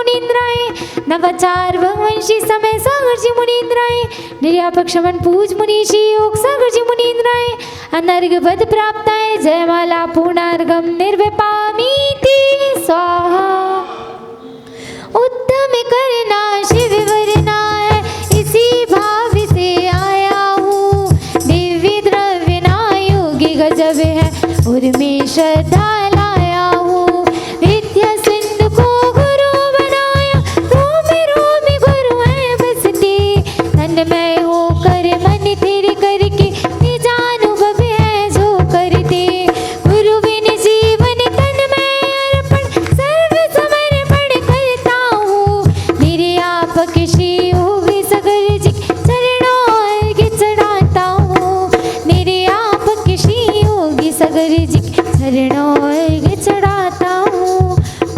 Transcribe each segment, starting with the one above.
मुनींद्राय, नवाचार भगवंशी समय सागर जी मुनींद्राय, निर्यापक श्रवण पूज मुनीषी योग सागर जी मुनींद्राय, अनर्घ पद प्राप्ताय जयमाला पूर्णार्घम निर्विपामीति स्वाहा। उत्तम करना शिव वरनाय, इसी भाव से आया हूँ, दिव्य द्रव्य ना योगी गजब है और मैं श्रद्धा लाया हूँ। विद्या सिंधु को गुरु बनाया, रोम गुरु है बसते, तन्मय होकर मन तेरे करके निजानुभव है जो करते। गुरु बिन जीवन तन में अर्पण, सर्व समर्पण करता हूँ, निर्यापक श्री योगी सागर जी चरणों अर्घ्य चढ़ाता हूँ, निर्यापक श्री योगी सागर जी चरणों अर्घ्य चढ़ाता हूँ।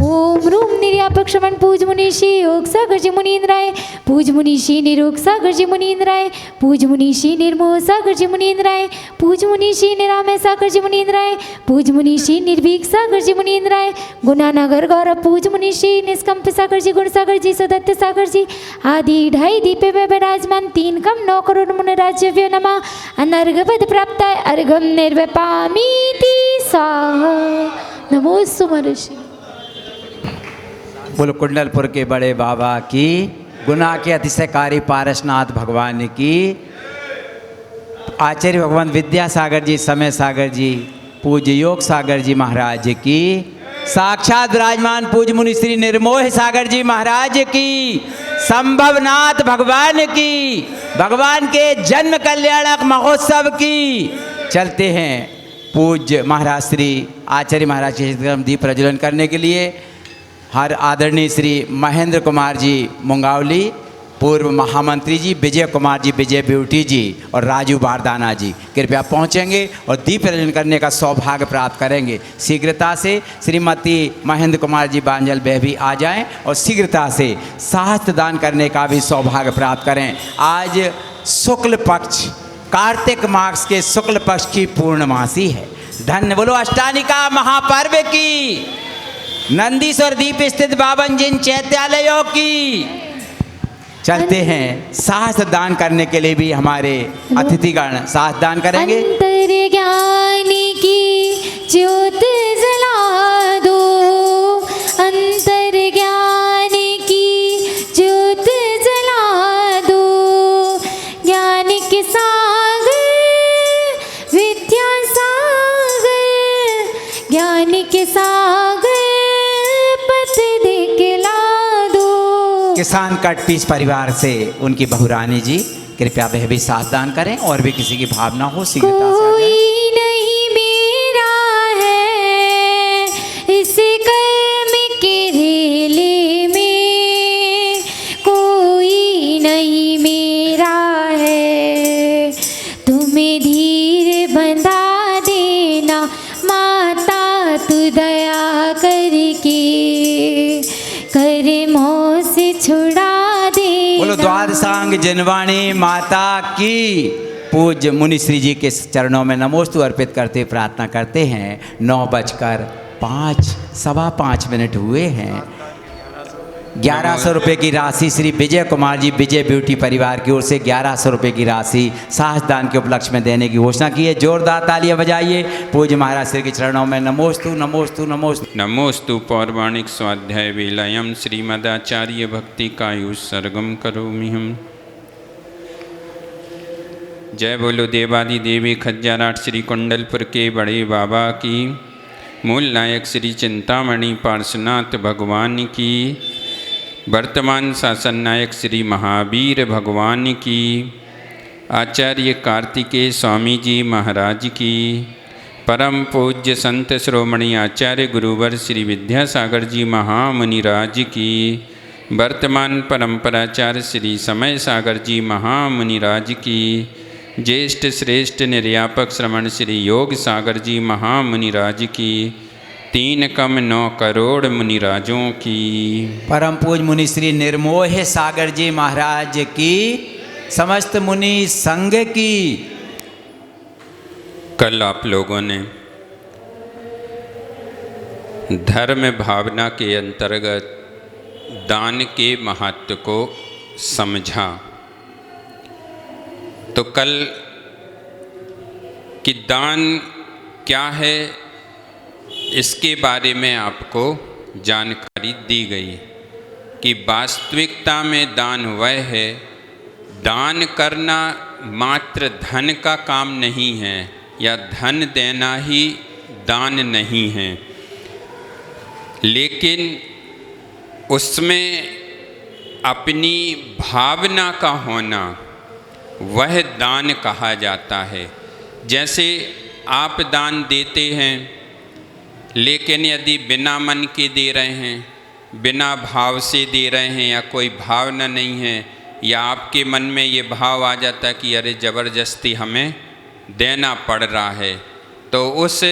ओम रूम निर्यापक श्रवण पूज मुनीषी योग सागर जी मुनींद्राय, पूज मुनीषी निरोग सागर जी मुनींद्राय, पूज मुनीषी निर्मोह सागर जी मुनींद्राय, पूज मुनीषी निरामय सागर जी मुनींद्राय, पूज मुनीषी निर्भीक सागर जी मुनींद्राय, गुणानगर गौरव पूज मुनीषी निष्कंप सागर जी गुण सागर जी सदत्त सागर जी, आदि ढाई दीपे में विराजमान 3 कम 9 करोड़ मुन राज्यव्य नमा, अनर्घ पद प्राप्त अर्घम निर्विपामीति स्वाहा। नमो सुमऋषि। बोलो कुंडलपुर के बड़े बाबा की, गुना के अतिशयकारी पारसनाथ भगवान की, आचार्य भगवान विद्यासागर जी समय सागर जी पूज्य योग सागर जी महाराज की, साक्षात विराजमान पूज्य मुनि श्री निर्मोह सागर जी महाराज की, संभवनाथ भगवान की, भगवान के जन्म कल्याणक महोत्सव की। चलते हैं पूज्य महाराज श्री आचार्य महाराज के दीप प्रज्वलन करने के लिए। हर आदरणीय श्री महेंद्र कुमार जी मुंगावली, पूर्व महामंत्री जी विजय कुमार जी विजय ब्यूटी जी और राजू बारदाना जी कृपया पहुंचेंगे और दीप प्रज्वलन करने का सौभाग्य प्राप्त करेंगे। शीघ्रता से श्रीमती महेंद्र कुमार जी बांजल बह भी आ जाएं और शीघ्रता से सहस्त्र दान करने का भी सौभाग्य प्राप्त करें। आज शुक्ल पक्ष कार्तिक मास के शुक्ल पक्ष की पूर्णमासी है। धन्य बोलो अष्टानिका महापर्व की, नंदीश्वर द्वीप स्थित बावन जिन चैत्यालयों की। चलते हैं सहस्त्र दान करने के लिए भी हमारे अतिथिगण सहस्त्र दान करेंगे। अंतर्ज्ञानी की ज्योत जला दो, अंतर्ज्ञानी की ज्योत जला दो, ज्ञान के सागर विद्या सागर, ज्ञान के सागर किसान कट पीस परिवार से उनकी बहुरानी जी कृपया वह भी साथ दान करें और भी किसी की भावना हो शीघ्रता से। कोई नहीं मेरा है इस कर्म के रेले में, कोई नहीं मेरा है, तुम्हें धीर बंधा देना माता तू दया करके, कर्मों से छुड़ा दे। बोलो द्वादशांग जनवाणी माता की। पूज्य मुनिश्री जी के चरणों में नमोस्तु अर्पित करते प्रार्थना करते हैं। 9:05 सवा 5 मिनट हुए हैं। 1100 रुपये की राशि श्री विजय कुमार जी विजय ब्यूटी परिवार की ओर से 1100 रुपये की राशि साहस दान के उपलक्ष्य में देने की घोषणा की है। जोरदार तालियां बजाइए। पूज्य महाराज श्री के चरणों में नमोस्तु नमोस्तु नमोस्तु नमोस्तु। पौर्वाणिक स्वाध्याय विलयम श्रीमदाचार्य भक्ति कायु सर्गम करोमि हम। जय बोलो देवादि देवी खज्जाराट श्री कुंडलपुर के बड़े बाबा की, मूल नायक श्री चिंतामणि पार्श्वनाथ भगवान की, वर्तमान शासन नायक श्री महावीर भगवान की, आचार्य कार्तिकेय स्वामी जी महाराज की, परम पूज्य संत श्रोमणी आचार्य गुरुवर श्री विद्यासागर जी महामुनिराज की, वर्तमान परंपराचार्य श्री समय सागर जी महामुनिराज की, ज्येष्ठ श्रेष्ठ निर्यापक श्रवण श्री योग सागर जी महामुनिराज की, 3 कम 9 करोड़ मुनिराजों की, परम पूज्य मुनि श्री निर्मोह सागर जी महाराज की, समस्त मुनि संघ की। कल आप लोगों ने धर्म भावना के अंतर्गत दान के महत्व को समझा। तो कल कि दान क्या है इसके बारे में आपको जानकारी दी गई कि वास्तविकता में दान वह है, दान करना मात्र धन का काम नहीं है या धन देना ही दान नहीं है, लेकिन उसमें अपनी भावना का होना वह दान कहा जाता है। जैसे आप दान देते हैं, लेकिन यदि बिना मन के दे रहे हैं, बिना भाव से दे रहे हैं या कोई भावना नहीं है, या आपके मन में ये भाव आ जाता है कि अरे ज़बरदस्ती हमें देना पड़ रहा है, तो उस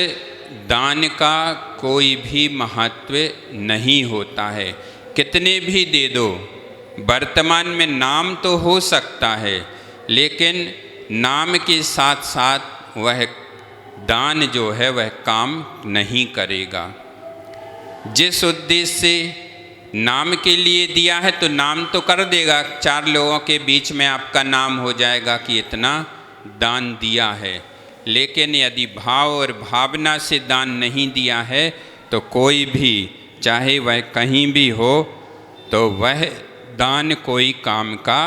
दान का कोई भी महत्व नहीं होता है। कितने भी दे दो, वर्तमान में नाम तो हो सकता है, लेकिन नाम के साथ साथ वह दान जो है वह काम नहीं करेगा। जिस उद्देश्य से नाम के लिए दिया है तो नाम तो कर देगा, 4 लोगों के बीच में आपका नाम हो जाएगा कि इतना दान दिया है, लेकिन यदि भाव और भावना से दान नहीं दिया है तो कोई भी, चाहे वह कहीं भी हो, तो वह दान कोई काम का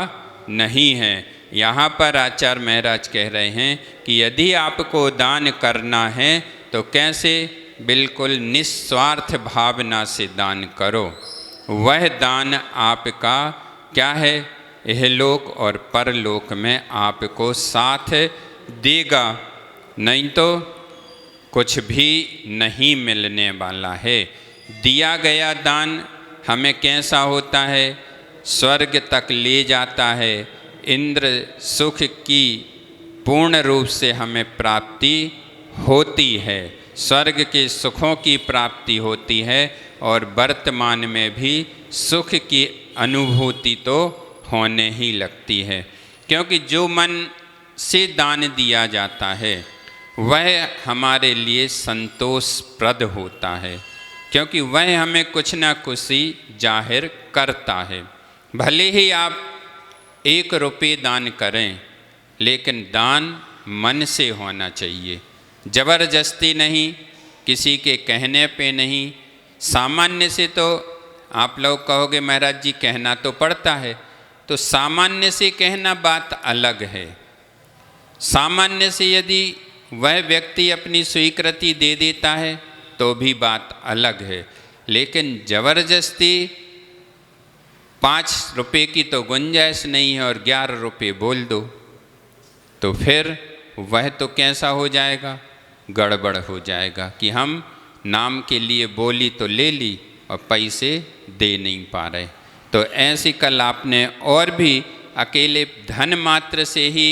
नहीं है। यहाँ पर आचार्य महाराज कह रहे हैं कि यदि आपको दान करना है तो कैसे, बिल्कुल निस्वार्थ भावना से दान करो। वह दान आपका क्या है, इहलोक और परलोक में आपको साथ देगा, नहीं तो कुछ भी नहीं मिलने वाला है। दिया गया दान हमें कैसा होता है, स्वर्ग तक ले जाता है, इंद्र सुख की पूर्ण रूप से हमें प्राप्ति होती है, स्वर्ग के सुखों की प्राप्ति होती है, और वर्तमान में भी सुख की अनुभूति तो होने ही लगती है। क्योंकि जो मन से दान दिया जाता है वह हमारे लिए संतोषप्रद होता है, क्योंकि वह हमें कुछ ना कुछ ही जाहिर करता है। भले ही आप 1 रुपये दान करें, लेकिन दान मन से होना चाहिए, ज़बरदस्ती नहीं, किसी के कहने पे नहीं। सामान्य से तो आप लोग कहोगे महाराज जी कहना तो पड़ता है, तो सामान्य से कहना बात अलग है। सामान्य से यदि वह व्यक्ति अपनी स्वीकृति दे देता है तो भी बात अलग है, लेकिन ज़बरदस्ती 5 रुपये की तो गुंजाइश नहीं है और 11 रुपये बोल दो, तो फिर वह तो कैसा हो जाएगा, गड़बड़ हो जाएगा कि हम नाम के लिए बोली तो ले ली और पैसे दे नहीं पा रहे। तो ऐसी कल आपने और भी अकेले धन मात्र से ही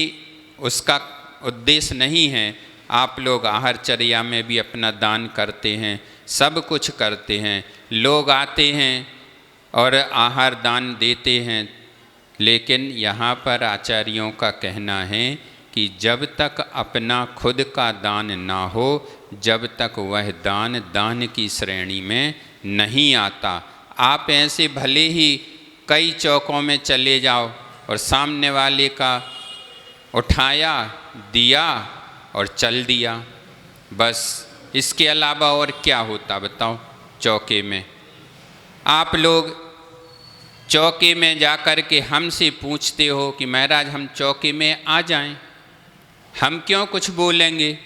उसका उद्देश्य नहीं है, आप लोग आहारचर्या में भी अपना दान करते हैं, सब कुछ करते हैं, लोग आते हैं और आहार दान देते हैं, लेकिन यहाँ पर आचार्यों का कहना है कि जब तक अपना खुद का दान ना हो, जब तक वह दान दान की श्रेणी में नहीं आता। आप ऐसे भले ही कई चौकों में चले जाओ और सामने वाले का उठाया, दिया और चल दिया, बस इसके अलावा और क्या होता बताओ। चौके में आप लोग चौके में जाकर के हमसे पूछते हो कि महाराज हम चौके में आ जाएं, हम क्यों कुछ बोलेंगे।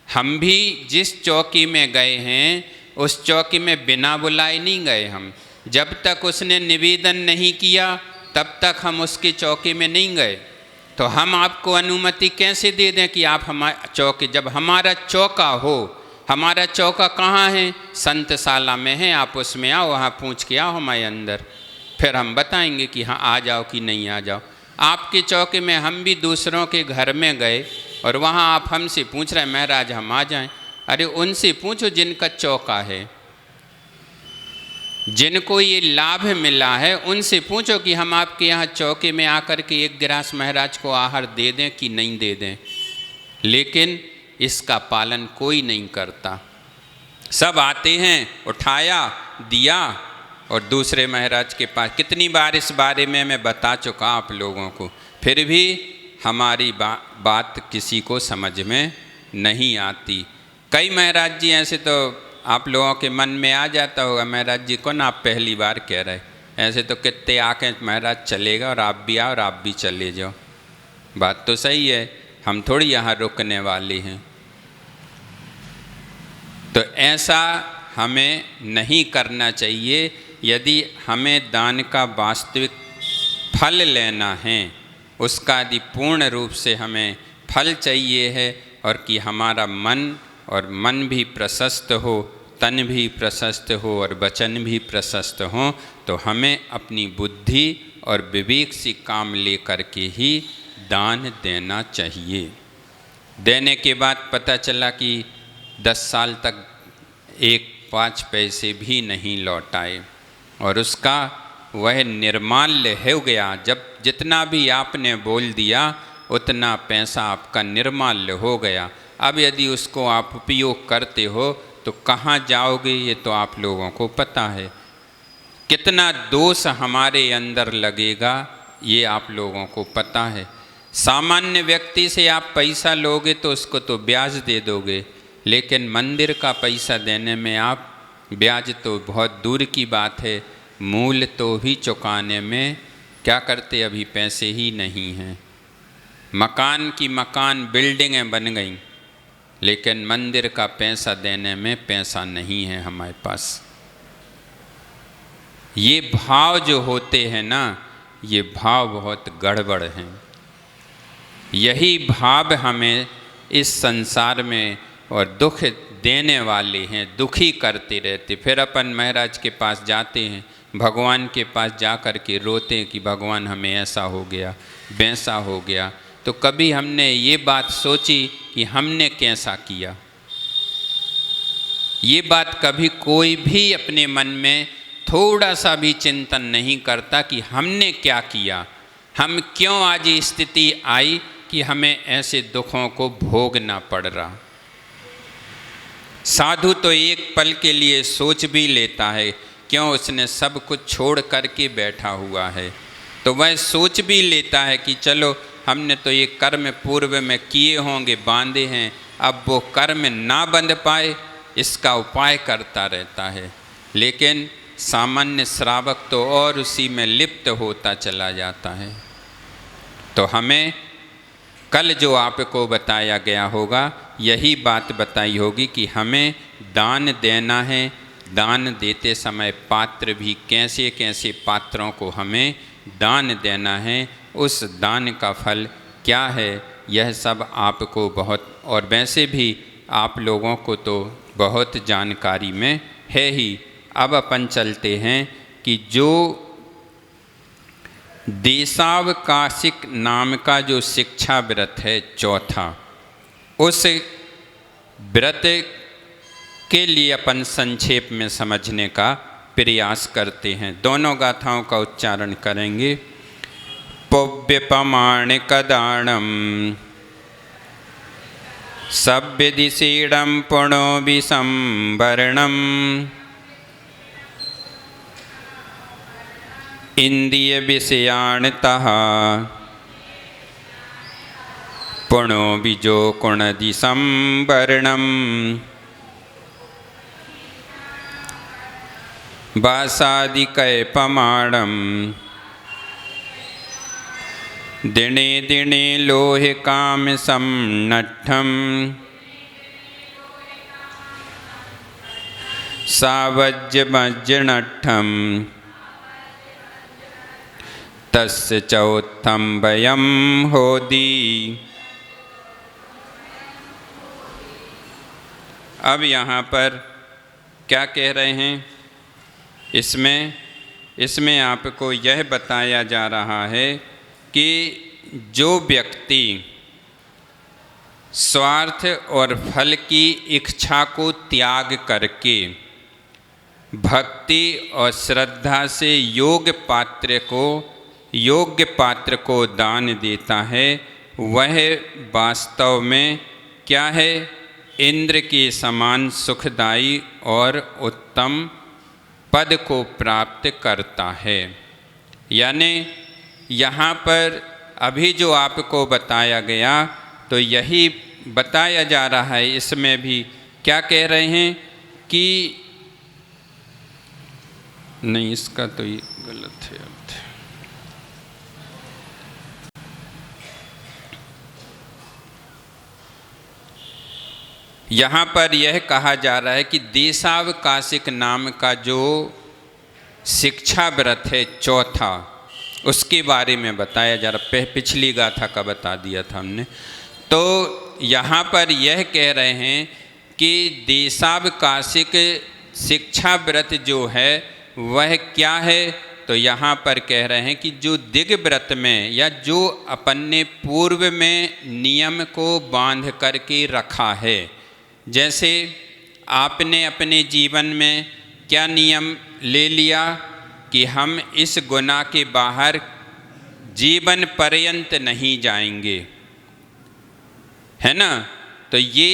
हम भी जिस चौकी में गए हैं उस चौकी में बिना बुलाए नहीं गए। हम जब तक उसने निवेदन नहीं किया तब तक हम उसके चौकी में नहीं गए। तो हम आपको अनुमति कैसे दे दें कि आप हमारे चौकी, जब हमारा चौका हो। हमारा चौका कहाँ है, संतशाला में है, आप उसमें आओ, वहाँ पूछ के आओ हमारे अंदर, फिर हम बताएंगे कि हाँ आ जाओ कि नहीं आ जाओ। आपके चौके में हम भी दूसरों के घर में गए और वहाँ आप हमसे पूछ रहे हैं महाराज हम आ जाएं। अरे उनसे पूछो जिनका चौका है, जिनको ये लाभ मिला है, उनसे पूछो कि हम आपके यहाँ चौके में आकर के 1 गिलास महाराज को आहार दे दें कि नहीं दे दें। लेकिन इसका पालन कोई नहीं करता। सब आते हैं, उठाया, दिया और दूसरे महाराज के पास। कितनी बार इस बारे में मैं बता चुका आप लोगों को, फिर भी हमारी बात किसी को समझ में नहीं आती। कई महाराज जी ऐसे तो आप लोगों के मन में आ जाता होगा, महाराज जी कौन आप पहली बार कह रहे, ऐसे तो कितने आके महाराज चलेगा और आप भी आओ और आप भी चले जाओ। बात तो सही है, हम थोड़ी यहाँ रुकने वाले हैं। तो ऐसा हमें नहीं करना चाहिए। यदि हमें दान का वास्तविक फल लेना है, उसका यदि पूर्ण रूप से हमें फल चाहिए है, और कि हमारा मन भी प्रशस्त हो, तन भी प्रशस्त हो और वचन भी प्रशस्त हो, तो हमें अपनी बुद्धि और विवेक से काम लेकर के ही दान देना चाहिए। देने के बाद पता चला कि 10 साल तक 5 पैसे भी नहीं लौटाए और उसका वह निर्माल्य हो गया। जब जितना भी आपने बोल दिया उतना पैसा आपका निर्माल्य हो गया। अब यदि उसको आप उपयोग करते हो तो कहाँ जाओगे, ये तो आप लोगों को पता है। कितना दोष हमारे अंदर लगेगा ये आप लोगों को पता है। सामान्य व्यक्ति से आप पैसा लोगे तो उसको तो ब्याज दे दोगे, लेकिन मंदिर का पैसा देने में आप ब्याज तो बहुत दूर की बात है, मूल तो भी चुकाने में क्या करते, अभी पैसे ही नहीं हैं। मकान की मकान बिल्डिंगें बन गईं, लेकिन मंदिर का पैसा देने में पैसा नहीं है हमारे पास। ये भाव जो होते हैं ना, ये भाव बहुत गड़बड़ हैं। यही भाव हमें इस संसार में और दुख देने वाले हैं, दुखी करते रहते। फिर अपन महाराज के पास जाते हैं, भगवान के पास जा कर के रोते हैं कि भगवान हमें ऐसा हो गया, वैसा हो गया। तो कभी हमने ये बात सोची कि हमने कैसा किया? ये बात कभी कोई भी अपने मन में थोड़ा सा भी चिंतन नहीं करता कि हमने क्या किया, हम क्यों आज ये स्थिति आई कि हमें ऐसे दुखों को भोगना पड़ रहा। साधु तो एक पल के लिए सोच भी लेता है, क्यों उसने सब कुछ छोड़ करके बैठा हुआ है, तो वह सोच भी लेता है कि चलो हमने तो ये कर्म पूर्व में किए होंगे, बांधे हैं, अब वो कर्म ना बंध पाए इसका उपाय करता रहता है। लेकिन सामान्य श्रावक तो और उसी में लिप्त होता चला जाता है। तो हमें कल जो आपको बताया गया होगा, यही बात बताई होगी कि हमें दान देना है। दान देते समय पात्र भी कैसे कैसे पात्रों को हमें दान देना है, उस दान का फल क्या है, यह सब आपको बहुत, और वैसे भी आप लोगों को तो बहुत जानकारी में है ही। अब अपन चलते हैं कि जो देशावकाशिक नाम का जो शिक्षा व्रत है चौथा, उस व्रत के लिए अपन संक्षेप में समझने का प्रयास करते हैं। दोनों गाथाओं का उच्चारण करेंगे। पौव्यपमाणिकदाणम सभ्यदिशीडम पुणो विसंवरणम इंद्रिय विषयाणतः पुणो बीजो कुणदि संवरणम वासादिकैपमाणम दिने दिने लोहे काम सम्नट्ठम सावज्यमज्जनट्ठम तस्य चौथम वयम होदी। अब यहाँ पर क्या कह रहे हैं? इसमें आपको यह बताया जा रहा है कि जो व्यक्ति स्वार्थ और फल की इच्छा को त्याग करके भक्ति और श्रद्धा से योग्य पात्र को दान देता है, वह वास्तव में क्या है? इंद्र के समान सुखदायी और उत्तम पद को प्राप्त करता है। यानी यहाँ पर अभी जो आपको बताया गया तो यही बताया जा रहा है। इसमें भी क्या कह रहे हैं कि नहीं, इसका तो ये गलत है अर्थ। यहाँ पर यह कहा जा रहा है कि देशावकाशिक नाम का जो शिक्षा व्रत है चौथा, उसके बारे में बताया जा रहा। पिछली गाथा का बता दिया था हमने। तो यहाँ पर यह कह रहे हैं कि देशावकाशिक शिक्षा व्रत जो है वह क्या है। तो यहाँ पर कह रहे हैं कि जो दिग्व्रत में या जो अपन ने पूर्व में नियम को बांध करके रखा है, जैसे आपने अपने जीवन में क्या नियम ले लिया कि हम इस गुनाह के बाहर जीवन पर्यंत नहीं जाएंगे, है ना। तो ये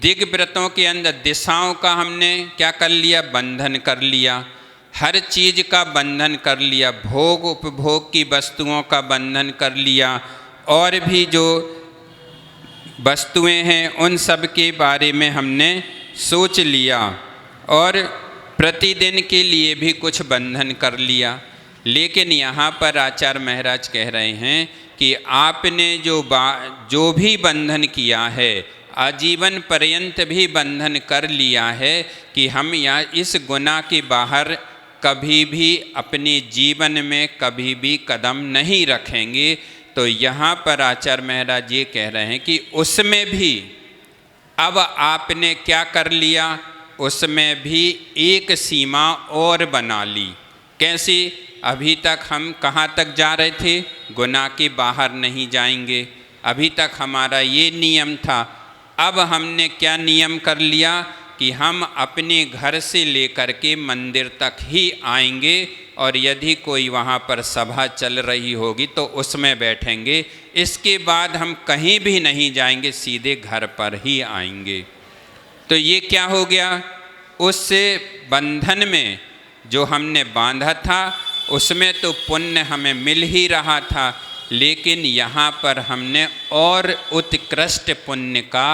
दिग्व्रतों के अंदर दिशाओं का हमने क्या कर लिया, बंधन कर लिया। हर चीज़ का बंधन कर लिया, भोग उपभोग की वस्तुओं का बंधन कर लिया, और भी जो वस्तुएं हैं उन सब के बारे में हमने सोच लिया, और प्रतिदिन के लिए भी कुछ बंधन कर लिया। लेकिन यहाँ पर आचार्य महाराज कह रहे हैं कि आपने जो भी बंधन किया है, आजीवन पर्यंत भी बंधन कर लिया है कि हम यहाँ इस गुनाह के बाहर कभी भी अपने जीवन में कभी भी कदम नहीं रखेंगे। तो यहाँ पर आचार्य महाराज ये कह रहे हैं कि उसमें भी अब आपने क्या कर लिया, उसमें भी एक सीमा और बना ली। कैसे? अभी तक हम कहाँ तक जा रहे थे, गुनाह के बाहर नहीं जाएंगे, अभी तक हमारा ये नियम था। अब हमने क्या नियम कर लिया कि हम अपने घर से लेकर के मंदिर तक ही आएंगे, और यदि कोई वहाँ पर सभा चल रही होगी तो उसमें बैठेंगे, इसके बाद हम कहीं भी नहीं जाएंगे, सीधे घर पर ही आएंगे। तो ये क्या हो गया, उस बंधन में जो हमने बांधा था उसमें तो पुण्य हमें मिल ही रहा था, लेकिन यहाँ पर हमने और उत्कृष्ट पुण्य का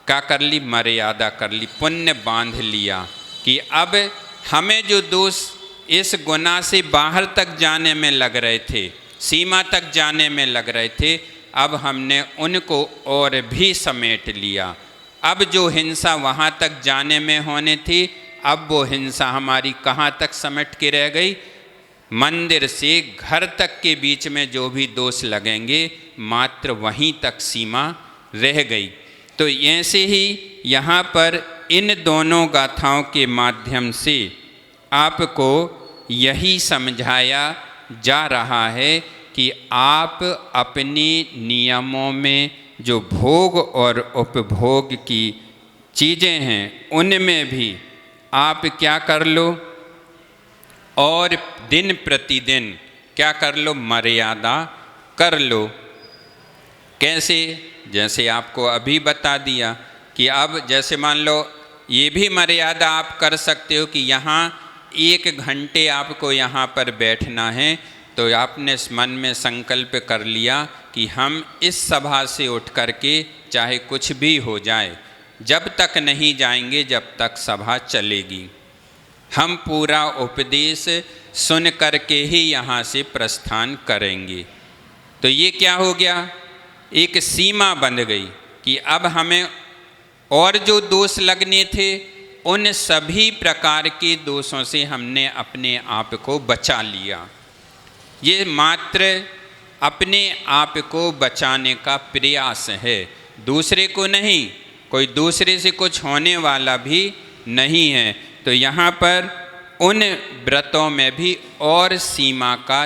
क्या कर ली, मर्यादा कर ली, पुण्य बांध लिया कि अब हमें जो दोष इस गुनाह से बाहर तक जाने में लग रहे थे, सीमा तक जाने में लग रहे थे, अब हमने उनको और भी समेट लिया। अब जो हिंसा वहाँ तक जाने में होने थी, अब वो हिंसा हमारी कहाँ तक समेट के रह गई, मंदिर से घर तक के बीच में जो भी दोष लगेंगे मात्र वहीं तक सीमा रह गई। तो ऐसे ही यहाँ पर इन दोनों गाथाओं के माध्यम से आपको यही समझाया जा रहा है कि आप अपने नियमों में जो भोग और उपभोग की चीज़ें हैं उनमें भी आप क्या कर लो, और दिन प्रतिदिन क्या कर लो, मर्यादा कर लो। कैसे? जैसे आपको अभी बता दिया कि अब जैसे मान लो ये भी मर्यादा आप कर सकते हो कि यहाँ 1 घंटे आपको यहाँ पर बैठना है, तो आपने मन में संकल्प कर लिया कि हम इस सभा से उठ कर के चाहे कुछ भी हो जाए, जब तक नहीं जाएंगे जब तक सभा चलेगी, हम पूरा उपदेश सुन करके ही यहाँ से प्रस्थान करेंगे। तो ये क्या हो गया, एक सीमा बन गई कि अब हमें और जो दोष लगने थे उन सभी प्रकार के दोषों से हमने अपने आप को बचा लिया। ये मात्र अपने आप को बचाने का प्रयास है, दूसरे को नहीं, कोई दूसरे से कुछ होने वाला भी नहीं है। तो यहाँ पर उन व्रतों में भी और सीमा का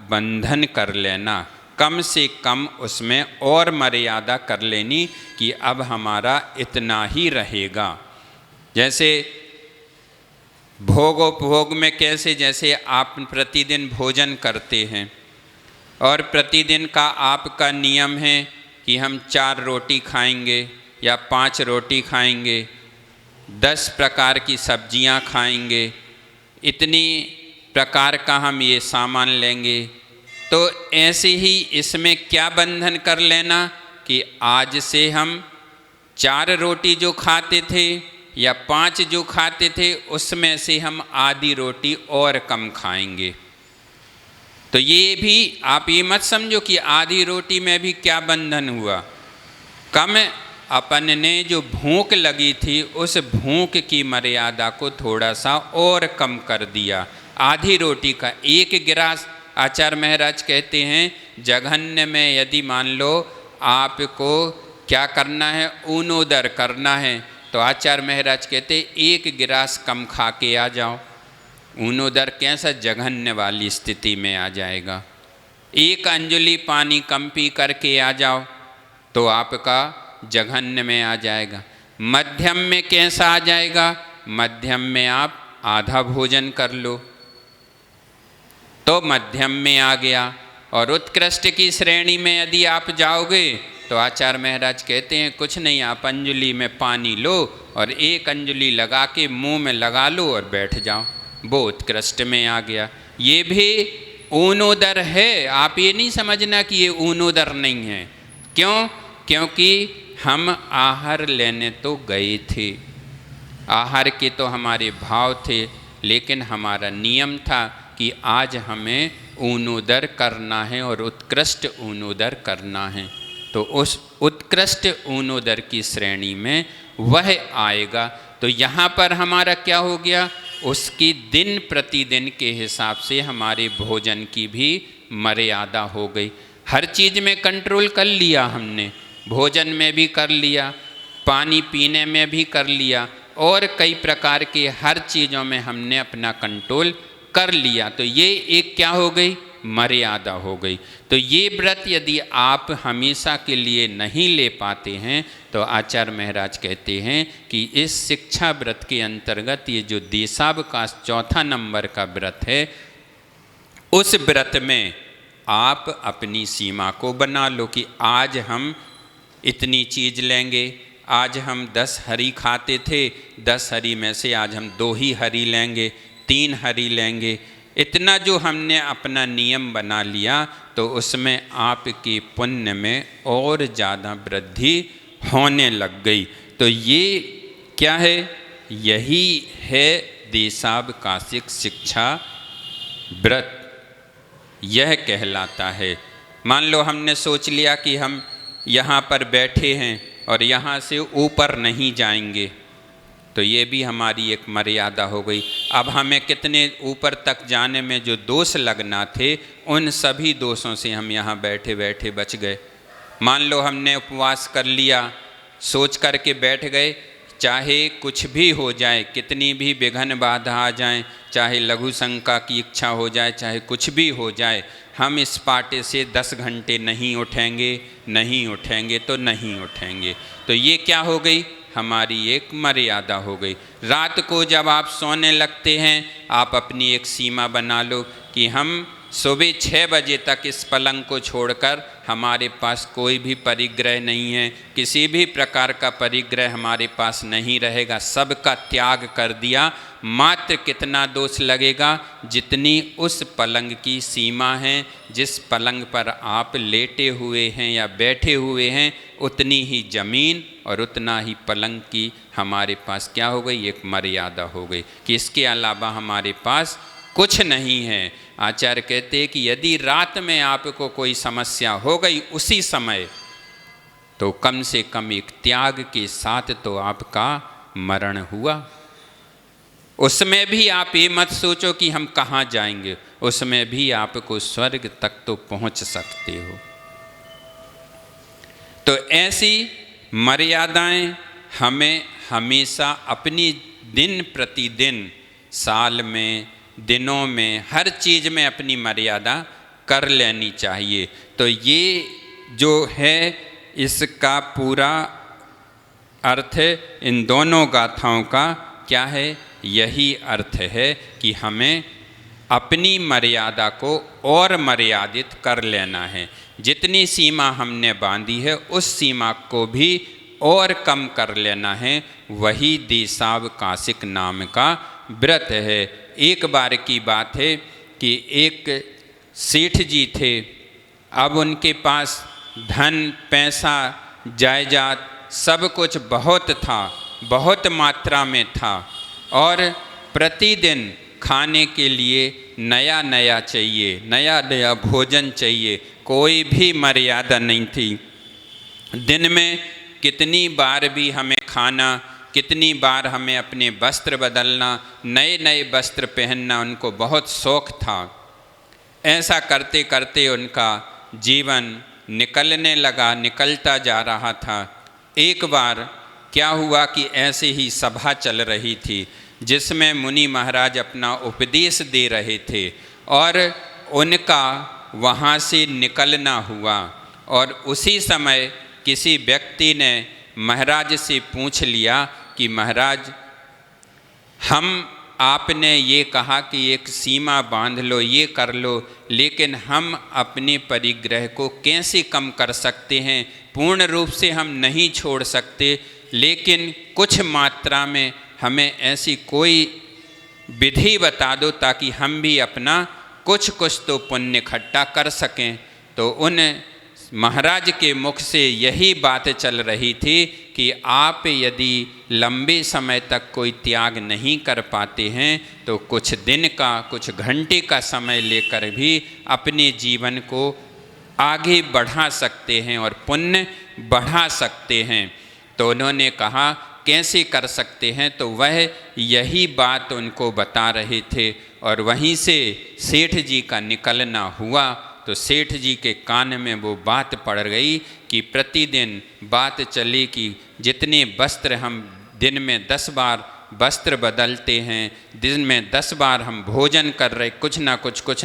बंधन कर लेना, कम से कम उसमें और मर्यादा कर लेनी कि अब हमारा इतना ही रहेगा। जैसे भोगोपभोग में कैसे, जैसे आप प्रतिदिन भोजन करते हैं और प्रतिदिन का आपका नियम है कि हम 4 रोटी खाएंगे या 5 रोटी खाएंगे, 10 प्रकार की सब्जियां खाएंगे, इतनी प्रकार का हम ये सामान लेंगे। तो ऐसे ही इसमें क्या बंधन कर लेना कि आज से हम 4 रोटी जो खाते थे या 5 जो खाते थे, उसमें से हम आधी रोटी और कम खाएंगे। तो ये भी आप ये मत समझो कि आधी रोटी में भी क्या बंधन हुआ। कम अपन ने जो भूख लगी थी उस भूख की मर्यादा को थोड़ा सा और कम कर दिया। आधी रोटी का 1 गिलास, आचार्य महाराज कहते हैं जघन्य में यदि मान लो आपको क्या करना है, ऊनोदर करना है, तो आचार्य महाराज कहते 1 गिलास कम खा के आ जाओ। ऊनोदर कैसा जघन्य वाली स्थिति में आ जाएगा। 1 अंजलि पानी कम पी करके आ जाओ तो आपका जघन्य में आ जाएगा। मध्यम में कैसा आ जाएगा, मध्यम में आप आधा भोजन कर लो तो मध्यम में आ गया। और उत्कृष्ट की श्रेणी में यदि आप जाओगे तो आचार्य महाराज कहते हैं कुछ नहीं, आप अंजलि में पानी लो और 1 अंजलि लगा के मुंह में लगा लो और बैठ जाओ, वो उत्कृष्ट में आ गया। ये भी ऊनोदर है, आप ये नहीं समझना कि ये ऊनोदर नहीं है। क्यों? क्योंकि हम आहार लेने तो गए थे, आहार के तो हमारे भाव थे, लेकिन हमारा नियम था कि आज हमें ऊनोदर करना है और उत्कृष्ट ऊनोदर करना है। तो उस उत्कृष्ट ऊनोदर की श्रेणी में वह आएगा। तो यहाँ पर हमारा क्या हो गया, उसकी दिन प्रतिदिन के हिसाब से हमारे भोजन की भी मर्यादा हो गई। हर चीज़ में कंट्रोल कर लिया हमने, भोजन में भी कर लिया, पानी पीने में भी कर लिया, और कई प्रकार के हर चीज़ों में हमने अपना कंट्रोल कर लिया। तो ये एक क्या हो गई, मर्यादा हो गई। तो ये व्रत यदि आप हमेशा के लिए नहीं ले पाते हैं तो आचार्य महाराज कहते हैं कि इस शिक्षा व्रत के अंतर्गत ये जो देशावकाश 4 नंबर का व्रत है, उस व्रत में आप अपनी सीमा को बना लो कि आज हम इतनी चीज़ लेंगे। आज हम 10 हरी खाते थे, 10 हरी में से आज हम 2 ही हरी लेंगे, 3 हरी लेंगे। इतना जो हमने अपना नियम बना लिया तो उसमें आपके पुण्य में और ज़्यादा वृद्धि होने लग गई। तो ये क्या है, यही है देशावकाशिक शिक्षा व्रत, यह कहलाता है। मान लो हमने सोच लिया कि हम यहाँ पर बैठे हैं और यहाँ से ऊपर नहीं जाएंगे, तो ये भी हमारी एक मर्यादा हो गई। अब हमें कितने ऊपर तक जाने में जो दोष लगना थे, उन सभी दोषों से हम यहाँ बैठे बैठे बच गए। मान लो हमने उपवास कर लिया, सोच कर के बैठ गए, चाहे कुछ भी हो जाए, कितनी भी विघ्न बाधा आ जाए, चाहे लघु शंका की इच्छा हो जाए, चाहे कुछ भी हो जाए, हम इस पाटे से 10 घंटे नहीं उठेंगे, नहीं उठेंगे तो नहीं उठेंगे। तो ये क्या हो गई, हमारी एक मर्यादा हो गई। रात को जब आप सोने लगते हैं, आप अपनी एक सीमा बना लो कि हम सुबह 6 बजे तक इस पलंग को छोड़कर, हमारे पास कोई भी परिग्रह नहीं है, किसी भी प्रकार का परिग्रह हमारे पास नहीं रहेगा, सबका त्याग कर दिया। मात्र कितना दोष लगेगा, जितनी उस पलंग की सीमा है, जिस पलंग पर आप लेटे हुए हैं या बैठे हुए हैं, उतनी ही जमीन और उतना ही पलंग की हमारे पास क्या हो गई, एक मर्यादा हो गई कि इसके अलावा हमारे पास कुछ नहीं है। आचार्य कहते हैं कि यदि रात में आपको कोई समस्या हो गई उसी समय, तो कम से कम एक त्याग के साथ तो आपका मरण हुआ। उसमें भी आप ये मत सोचो कि हम कहाँ जाएंगे, उसमें भी आपको स्वर्ग तक तो पहुँच सकते हो। तो ऐसी मर्यादाएं हमें हमेशा अपनी दिन प्रतिदिन, साल में, दिनों में, हर चीज़ में अपनी मर्यादा कर लेनी चाहिए। तो ये जो है इसका पूरा अर्थ इन दोनों गाथाओं का क्या है, यही अर्थ है कि हमें अपनी मर्यादा को और मर्यादित कर लेना है। जितनी सीमा हमने बांधी है उस सीमा को भी और कम कर लेना है। वही देशावकाशिक नाम का व्रत है। एक बार की बात है कि एक सेठ जी थे। अब उनके पास धन पैसा जायदाद सब कुछ बहुत था, बहुत मात्रा में था, और प्रतिदिन खाने के लिए नया नया चाहिए, नया नया भोजन चाहिए, कोई भी मर्यादा नहीं थी। दिन में कितनी बार भी हमें खाना, कितनी बार हमें अपने वस्त्र बदलना, नए नए वस्त्र पहनना उनको बहुत शौक़ था। ऐसा करते करते उनका जीवन निकलने लगा, निकलता जा रहा था। एक बार क्या हुआ कि ऐसे ही सभा चल रही थी जिसमें मुनि महाराज अपना उपदेश दे रहे थे, और उनका वहाँ से निकलना हुआ। और उसी समय किसी व्यक्ति ने महाराज से पूछ लिया कि महाराज, हम आपने ये कहा कि एक सीमा बांध लो, ये कर लो, लेकिन हम अपने परिग्रह को कैसे कम कर सकते हैं? पूर्ण रूप से हम नहीं छोड़ सकते, लेकिन कुछ मात्रा में हमें ऐसी कोई विधि बता दो ताकि हम भी अपना कुछ कुछ तो पुण्य इकट्ठा कर सकें। तो उन महाराज के मुख से यही बात चल रही थी कि आप यदि लंबे समय तक कोई त्याग नहीं कर पाते हैं तो कुछ दिन का, कुछ घंटे का समय लेकर भी अपने जीवन को आगे बढ़ा सकते हैं और पुण्य बढ़ा सकते हैं। तो उन्होंने कहा कैसे कर सकते हैं? तो वह यही बात उनको बता रहे थे, और वहीं से सेठ जी का निकलना हुआ। तो सेठ जी के कान में वो बात पड़ गई कि प्रतिदिन बात चली कि जितने वस्त्र हम दिन में 10 बार वस्त्र बदलते हैं, दिन में 10 बार हम भोजन कर रहे, कुछ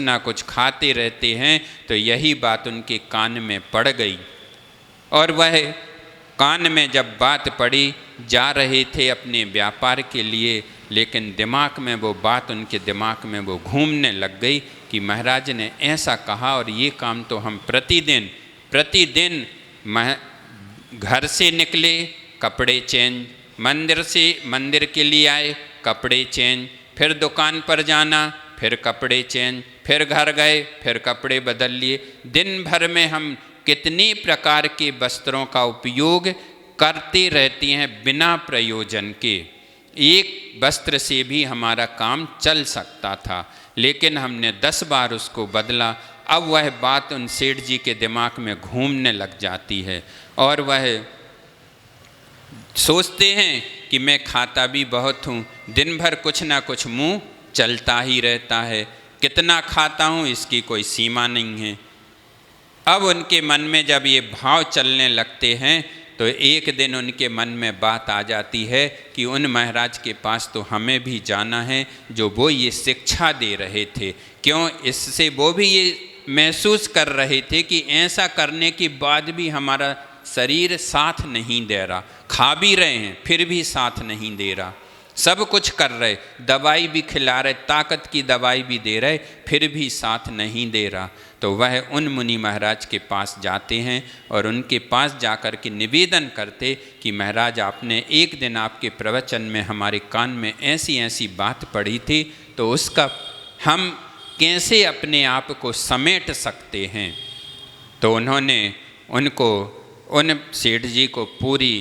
ना कुछ खाते रहते हैं। तो यही बात उनके कान में पड़ गई, और वह कान में जब बात पड़ी, जा रहे थे अपने व्यापार के लिए, लेकिन दिमाग में वो बात, उनके दिमाग में वो घूमने लग गई कि महाराज ने ऐसा कहा और ये काम तो हम प्रतिदिन घर से निकले कपड़े चेंज, मंदिर से मंदिर के लिए आए कपड़े चेंज, फिर दुकान पर जाना फिर कपड़े चेंज, फिर घर गए फिर कपड़े बदल लिए। दिन भर में हम कितने प्रकार के वस्त्रों का उपयोग करते रहते हैं बिना प्रयोजन के। एक वस्त्र से भी हमारा काम चल सकता था, लेकिन हमने 10 बार उसको बदला। अब वह बात उन सेठ जी के दिमाग में घूमने लग जाती है, और वह सोचते हैं कि मैं खाता भी बहुत हूँ, दिन भर कुछ ना कुछ मुँह चलता ही रहता है, कितना खाता हूँ इसकी कोई सीमा नहीं है। अब उनके मन में जब ये भाव चलने लगते हैं तो एक दिन उनके मन में बात आ जाती है कि उन महाराज के पास तो हमें भी जाना है जो वो ये शिक्षा दे रहे थे। क्यों? इससे वो भी ये महसूस कर रहे थे कि ऐसा करने के बाद भी हमारा शरीर साथ नहीं दे रहा, खा भी रहे हैं फिर भी साथ नहीं दे रहा, सब कुछ कर रहे, दवाई भी खिला रहे, ताकत की दवाई भी दे रहे, फिर भी साथ नहीं दे रहा। तो वह उन मुनि महाराज के पास जाते हैं और उनके पास जाकर के निवेदन करते कि महाराज, आपने एक दिन आपके प्रवचन में हमारे कान में ऐसी ऐसी बात पड़ी थी, तो उसका हम कैसे अपने आप को समेट सकते हैं। तो उन्होंने उन सेठ जी को पूरी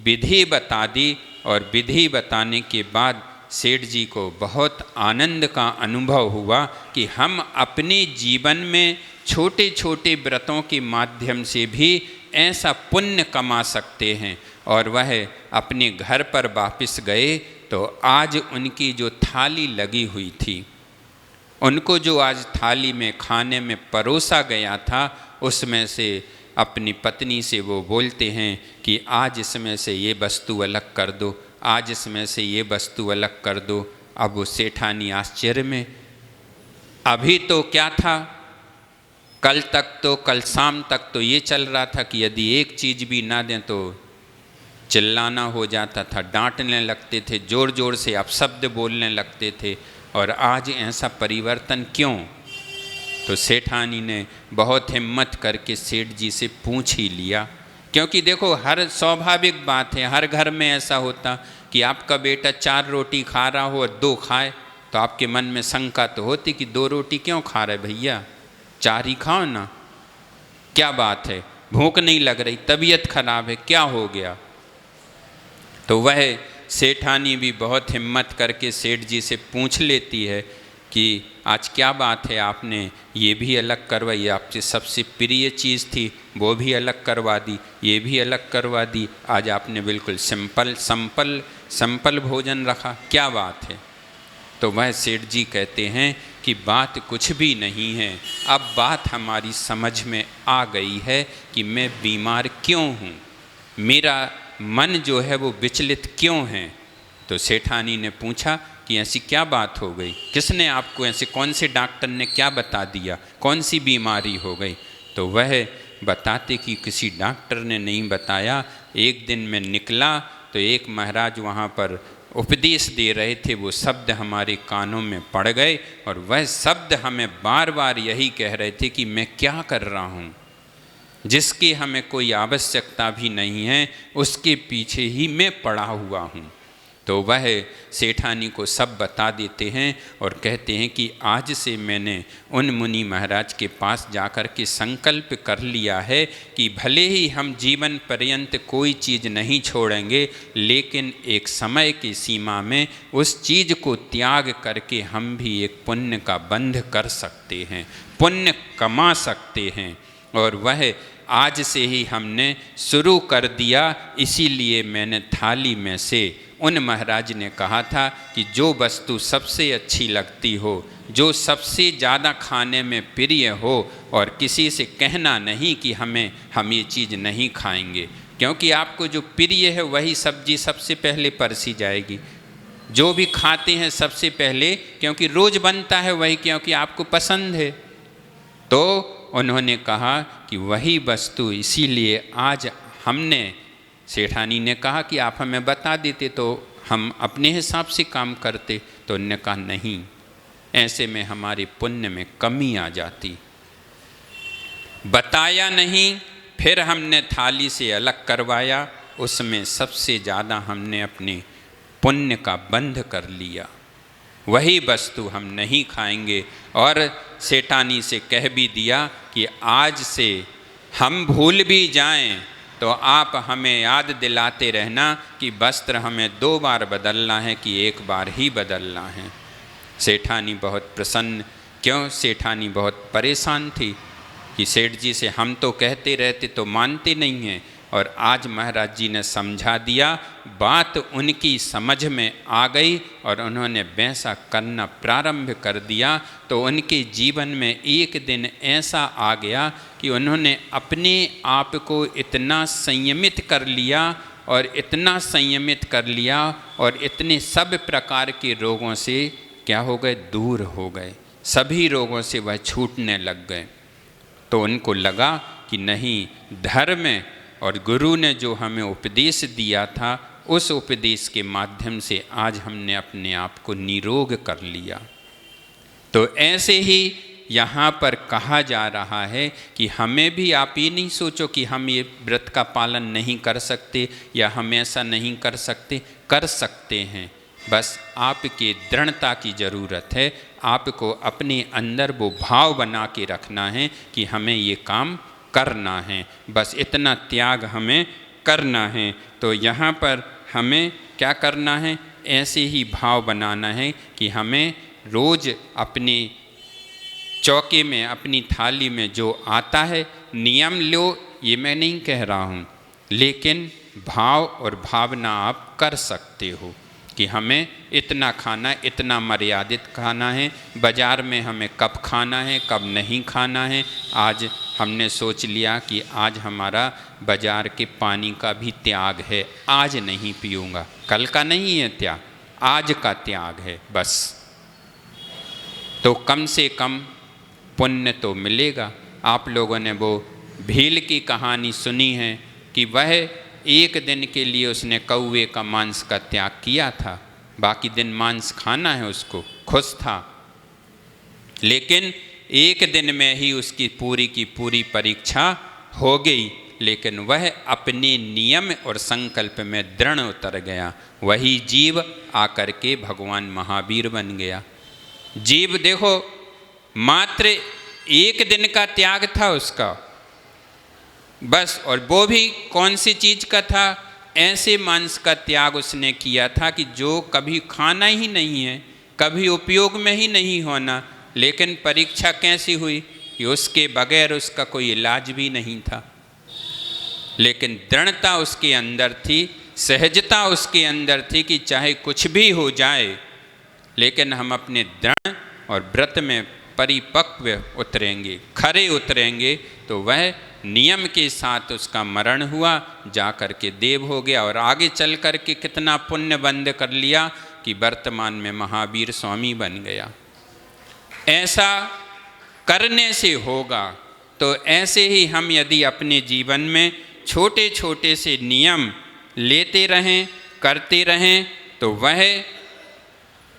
विधि बता दी, और विधि बताने के बाद सेठ जी को बहुत आनंद का अनुभव हुआ कि हम अपने जीवन में छोटे छोटे व्रतों के माध्यम से भी ऐसा पुण्य कमा सकते हैं। और वह अपने घर पर वापस गए तो आज उनकी जो थाली लगी हुई थी, उनको जो आज थाली में खाने में परोसा गया था, उसमें से अपनी पत्नी से वो बोलते हैं कि आज इसमें से ये वस्तु अलग कर दो, आज इसमें से ये वस्तु अलग कर दो। अब वो सेठानी आश्चर्य में, अभी तो क्या था, कल शाम तक तो ये चल रहा था कि यदि एक चीज़ भी ना दें तो चिल्लाना हो जाता था, डांटने लगते थे, ज़ोर ज़ोर से अपशब्द बोलने लगते थे, और आज ऐसा परिवर्तन क्यों? तो सेठानी ने बहुत हिम्मत करके सेठ जी से पूछ ही लिया, क्योंकि देखो हर स्वाभाविक बात है, हर घर में ऐसा होता कि आपका बेटा 4 रोटी खा रहा हो और 2 खाए, तो आपके मन में शंका तो होती कि 2 रोटी क्यों खा रहे भैया, 4 ही खाओ ना, क्या बात है, भूख नहीं लग रही, तबीयत खराब है, क्या हो गया। तो वह सेठानी भी बहुत हिम्मत करके सेठ जी से पूछ लेती है कि आज क्या बात है, आपने ये भी अलग करवाई, आपसे सबसे प्रिय चीज़ थी वो भी अलग करवा दी, ये भी अलग करवा दी, आज आपने बिल्कुल सिंपल भोजन रखा, क्या बात है। तो वह सेठ जी कहते हैं कि बात कुछ भी नहीं है, अब बात हमारी समझ में आ गई है कि मैं बीमार क्यों हूँ, मेरा मन जो है वो विचलित क्यों है। तो सेठानी ने पूछा कि ऐसी क्या बात हो गई, किसने आपको ऐसे, कौन से डॉक्टर ने क्या बता दिया, कौन सी बीमारी हो गई। तो वह बताते कि किसी डॉक्टर ने नहीं बताया, एक दिन मैं निकला तो एक महाराज वहाँ पर उपदेश दे रहे थे, वो शब्द हमारे कानों में पड़ गए और वह शब्द हमें बार बार यही कह रहे थे कि मैं क्या कर रहा हूँ, जिसकी हमें कोई आवश्यकता भी नहीं है उसके पीछे ही मैं पड़ा हुआ हूँ। तो वह सेठानी को सब बता देते हैं और कहते हैं कि आज से मैंने उन मुनि महाराज के पास जाकर के संकल्प कर लिया है कि भले ही हम जीवन पर्यंत कोई चीज़ नहीं छोड़ेंगे, लेकिन एक समय की सीमा में उस चीज़ को त्याग करके हम भी एक पुण्य का बंध कर सकते हैं, पुण्य कमा सकते हैं। और वह आज से ही हमने शुरू कर दिया, इसीलिए मैंने थाली में से, उन महाराज ने कहा था कि जो वस्तु सबसे अच्छी लगती हो, जो सबसे ज़्यादा खाने में प्रिय हो, और किसी से कहना नहीं कि हम ये चीज़ नहीं खाएंगे, क्योंकि आपको जो प्रिय है वही सब्जी सबसे पहले परसी जाएगी, जो भी खाते हैं सबसे पहले, क्योंकि रोज़ बनता है वही, क्योंकि आपको पसंद है। तो उन्होंने कहा कि वही वस्तु, इसीलिए आज हमने, सेठानी ने कहा कि आप हमें बता देते तो हम अपने हिसाब से काम करते, तो उन्होंने कहा नहीं, ऐसे में हमारे पुण्य में कमी आ जाती। बताया नहीं, फिर हमने थाली से अलग करवाया, उसमें सबसे ज़्यादा हमने अपने पुण्य का बंध कर लिया, वही वस्तु हम नहीं खाएंगे। और सेठानी से कह भी दिया कि आज से हम भूल भी जाएं तो आप हमें याद दिलाते रहना कि वस्त्र हमें 2 बार बदलना है कि 1 बार ही बदलना है। सेठानी बहुत प्रसन्न, क्यों, सेठानी बहुत परेशान थी कि सेठ जी से हम तो कहते रहते तो मानते नहीं हैं, और आज महाराज जी ने समझा दिया, बात उनकी समझ में आ गई और उन्होंने वैसा करना प्रारंभ कर दिया। तो उनके जीवन में एक दिन ऐसा आ गया कि उन्होंने अपने आप को इतना संयमित कर लिया और इतना संयमित कर लिया, और इतने सब प्रकार के रोगों से क्या हो गए, दूर हो गए, सभी रोगों से वह छूटने लग गए। तो उनको लगा कि नहीं, धर्म और गुरु ने जो हमें उपदेश दिया था, उस उपदेश के माध्यम से आज हमने अपने आप को निरोग कर लिया। तो ऐसे ही यहाँ पर कहा जा रहा है कि हमें भी, आप ये नहीं सोचो कि हम ये व्रत का पालन नहीं कर सकते या हम ऐसा नहीं कर सकते, कर सकते हैं, बस आपके दृढ़ता की ज़रूरत है। आपको अपने अंदर वो भाव बना के रखना है कि हमें ये काम करना है, बस इतना त्याग हमें करना है। तो यहाँ पर हमें क्या करना है, ऐसे ही भाव बनाना है कि हमें रोज़ अपनी चौके में, अपनी थाली में जो आता है, नियम लो, ये मैं नहीं कह रहा हूँ, लेकिन भाव और भावना आप कर सकते हो कि हमें इतना खाना, इतना मर्यादित खाना है, बाज़ार में हमें कब खाना है, कब नहीं खाना है। आज हमने सोच लिया कि आज हमारा बाज़ार के पानी का भी त्याग है, आज नहीं पीऊँगा, कल का नहीं है त्याग, आज का त्याग है बस। तो कम से कम पुण्य तो मिलेगा। आप लोगों ने वो भील की कहानी सुनी है कि वह एक दिन के लिए उसने कौवे का मांस का त्याग किया था, बाकी दिन मांस खाना है उसको, खुश था, लेकिन एक दिन में ही उसकी पूरी की पूरी परीक्षा हो गई। लेकिन वह अपने नियम और संकल्प में दृढ़ उतर गया। वही जीव आकर के भगवान महावीर बन गया। जीव देखो, मात्र 1 दिन का त्याग था उसका बस, और वो भी कौन सी चीज़ का था? ऐसे मांस का त्याग उसने किया था कि जो कभी खाना ही नहीं है, कभी उपयोग में ही नहीं होना। लेकिन परीक्षा कैसी हुई कि उसके बगैर उसका कोई इलाज भी नहीं था। लेकिन दृढ़ता उसके अंदर थी, सहजता उसके अंदर थी कि चाहे कुछ भी हो जाए, लेकिन हम अपने दृढ़ और व्रत में परिपक्व उतरेंगे, खरे उतरेंगे। तो वह नियम के साथ उसका मरण हुआ, जा कर के देव हो गया, और आगे चल कर के कितना पुण्य बंद कर लिया कि वर्तमान में महावीर स्वामी बन गया। ऐसा करने से होगा। तो ऐसे ही हम यदि अपने जीवन में छोटे छोटे से नियम लेते रहें, करते रहें, तो वह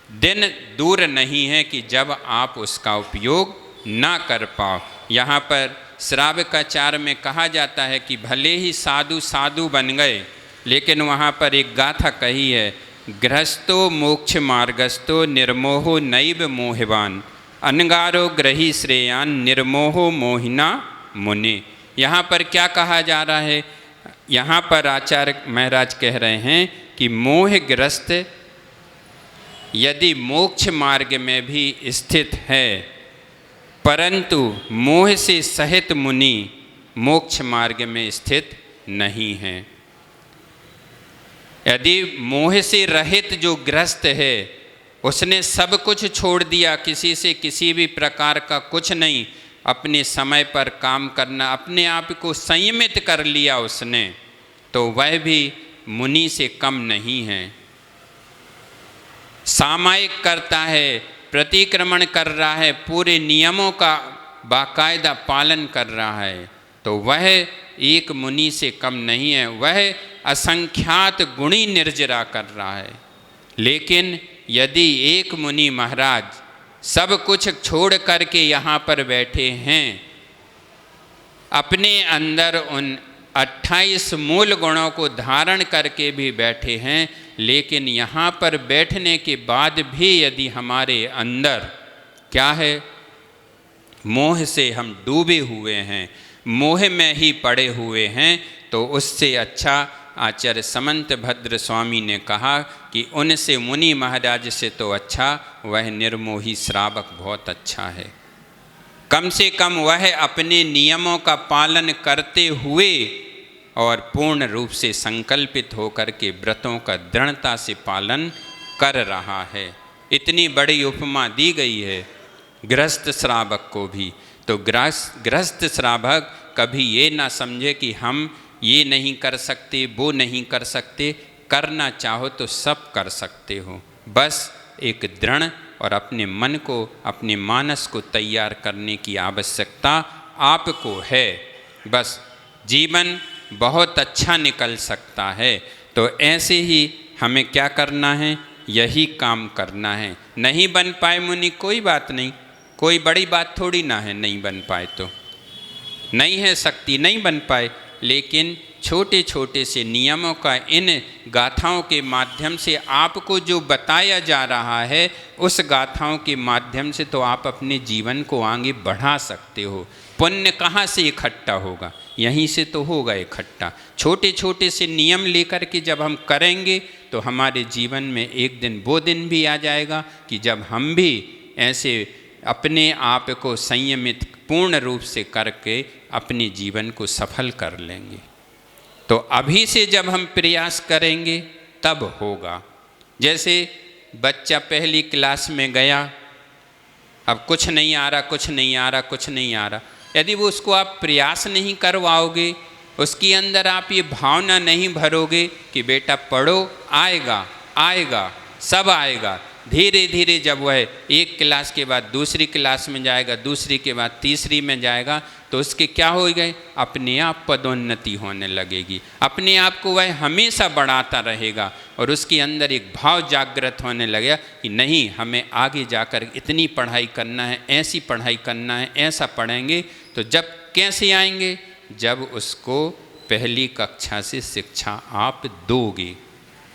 दिन दूर नहीं है कि जब आप उसका उपयोग ना कर पाओ। यहाँ पर श्रावकाचार में कहा जाता है कि भले ही साधु साधु बन गए, लेकिन वहाँ पर एक गाथा कही है, गृहस्थो मोक्ष मार्गस्थो निर्मोहो नैव मोहवान अनगारो ग्रही श्रेयान निर्मोहो मोहिना मुनि। यहाँ पर क्या कहा जा रहा है? यहाँ पर आचार्य महाराज कह रहे हैं कि मोहग्रस्त यदि मोक्ष मार्ग में भी स्थित है, परंतु मोह से सहित मुनि मोक्ष मार्ग में स्थित नहीं है। यदि मोह से रहित जो ग्रस्त है, उसने सब कुछ छोड़ दिया, किसी से किसी भी प्रकार का कुछ नहीं, अपने समय पर काम करना, अपने आप को संयमित कर लिया उसने, तो वह भी मुनि से कम नहीं है। सामायिक करता है, प्रतिक्रमण कर रहा है, पूरे नियमों का बाकायदा पालन कर रहा है, तो वह एक मुनि से कम नहीं है। वह असंख्यात गुणी निर्जरा कर रहा है। लेकिन यदि एक मुनि महाराज सब कुछ छोड़ करके यहाँ पर बैठे हैं, अपने अंदर उन 28 मूल गुणों को धारण करके भी बैठे हैं, लेकिन यहाँ पर बैठने के बाद भी यदि हमारे अंदर क्या है, मोह से हम डूबे हुए हैं, मोह में ही पड़े हुए हैं, तो उससे अच्छा आचार्य समंत भद्र स्वामी ने कहा कि उनसे, मुनि महाराज से तो अच्छा वह निर्मोही श्रावक बहुत अच्छा है। कम से कम वह अपने नियमों का पालन करते हुए और पूर्ण रूप से संकल्पित होकर के व्रतों का दृढ़ता से पालन कर रहा है। इतनी बड़ी उपमा दी गई है गृहस्थ श्रावक को भी। तो गृहस्थ श्रावक कभी ये ना समझे कि हम ये नहीं कर सकते, वो नहीं कर सकते। करना चाहो तो सब कर सकते हो, बस एक दृढ़ और अपने मन को, अपने मानस को तैयार करने की आवश्यकता आपको है। बस जीवन बहुत अच्छा निकल सकता है। तो ऐसे ही हमें क्या करना है, यही काम करना है। नहीं बन पाए मुनि, कोई बात नहीं, कोई बड़ी बात थोड़ी ना है, नहीं बन पाए तो नहीं है शक्ति, नहीं बन पाए, लेकिन छोटे छोटे से नियमों का इन गाथाओं के माध्यम से आपको जो बताया जा रहा है, उस गाथाओं के माध्यम से तो आप अपने जीवन को आगे बढ़ा सकते हो। पुण्य कहाँ से इकट्ठा होगा? यहीं से तो होगा इकट्ठा। छोटे छोटे से नियम लेकर के जब हम करेंगे, तो हमारे जीवन में एक दिन वो दिन भी आ जाएगा कि जब हम भी ऐसे अपने आप को संयमित पूर्ण रूप से करके अपने जीवन को सफल कर लेंगे। तो अभी से जब हम प्रयास करेंगे तब होगा। जैसे बच्चा पहली क्लास में गया, अब कुछ नहीं आ रहा, कुछ नहीं आ रहा, कुछ नहीं आ रहा। यदि वो उसको आप प्रयास नहीं करवाओगे, उसके अंदर आप ये भावना नहीं भरोगे कि बेटा पढ़ो, आएगा आएगा, सब आएगा। धीरे धीरे जब वह एक क्लास के बाद दूसरी क्लास में जाएगा, दूसरी के बाद तीसरी में जाएगा, तो उसके क्या हो गए, अपने आप पदोन्नति होने लगेगी। अपने आप को वह हमेशा बढ़ाता रहेगा और उसके अंदर एक भाव जागृत होने लगेगा कि नहीं, हमें आगे जाकर इतनी पढ़ाई करना है, ऐसी पढ़ाई करना है, ऐसा पढ़ेंगे। तो जब कैसे आएंगे, जब उसको पहली कक्षा से शिक्षा आप दोगे,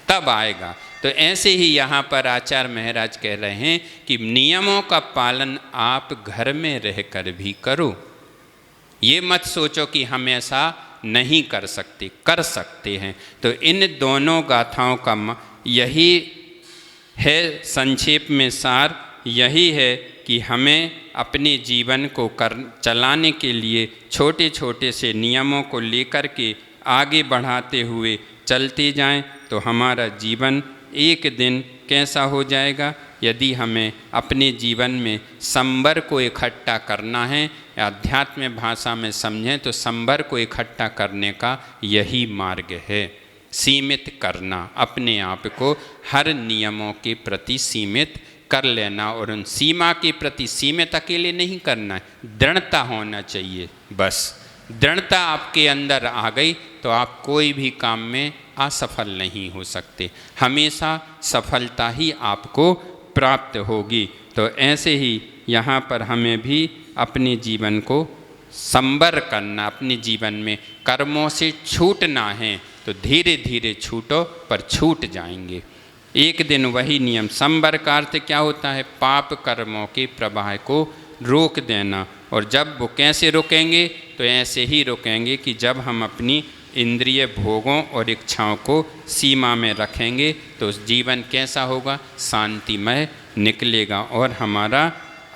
तब आएगा। तो ऐसे ही यहाँ पर आचार्य महाराज कह रहे हैं कि नियमों का पालन आप घर में रहकर भी करो। ये मत सोचो कि हम ऐसा नहीं कर सकते, कर सकते हैं। तो इन दोनों गाथाओं का यही है, संक्षेप में सार यही है कि हमें अपने जीवन को चलाने के लिए छोटे छोटे से नियमों को लेकर के आगे बढ़ाते हुए चलते जाएं, तो हमारा जीवन एक दिन कैसा हो जाएगा। यदि हमें अपने जीवन में संबर को इकट्ठा करना है, अध्यात्म भाषा में समझें तो संबर को इकट्ठा करने का यही मार्ग है। सीमित करना, अपने आप को हर नियमों के प्रति सीमित कर लेना, और उन सीमा के प्रति सीमित अकेले नहीं करना है, दृढ़ता होना चाहिए। बस दृढ़ता आपके अंदर आ गई तो आप कोई भी काम में असफल नहीं हो सकते, हमेशा सफलता ही आपको प्राप्त होगी। तो ऐसे ही यहाँ पर हमें भी अपने जीवन को संबर करना, अपने जीवन में कर्मों से छूटना है, तो धीरे धीरे छूटो पर छूट जाएंगे। एक दिन वही नियम, संबर का अर्थ क्या होता है, पाप कर्मों के प्रवाह को रोक देना। और जब वो कैसे रुकेंगे, तो ऐसे ही रुकेंगे कि जब हम अपनी इंद्रिय भोगों और इच्छाओं को सीमा में रखेंगे, तो उस जीवन कैसा होगा, शांतिमय निकलेगा और हमारा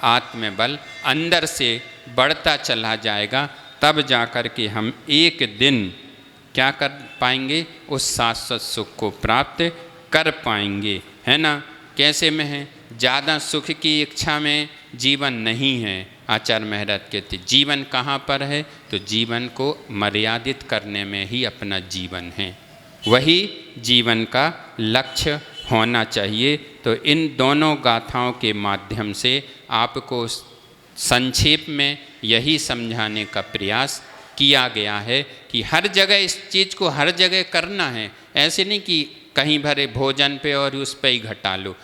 आत्मबल अंदर से बढ़ता चला जाएगा। तब जाकर के हम एक दिन क्या कर पाएंगे, उस शाश्वत सुख को प्राप्त कर पाएंगे, है ना। कैसे में है, ज़्यादा सुख की इच्छा में जीवन नहीं है। आचार्य महाराज कहते जीवन कहाँ पर है, तो जीवन को मर्यादित करने में ही अपना जीवन है, वही जीवन का लक्ष्य होना चाहिए। तो इन दोनों गाथाओं के माध्यम से आपको संक्षेप में यही समझाने का प्रयास किया गया है कि हर जगह इस चीज़ को हर जगह करना है। ऐसे नहीं कि कहीं भरे भोजन पे और उस पे ही घटा लो,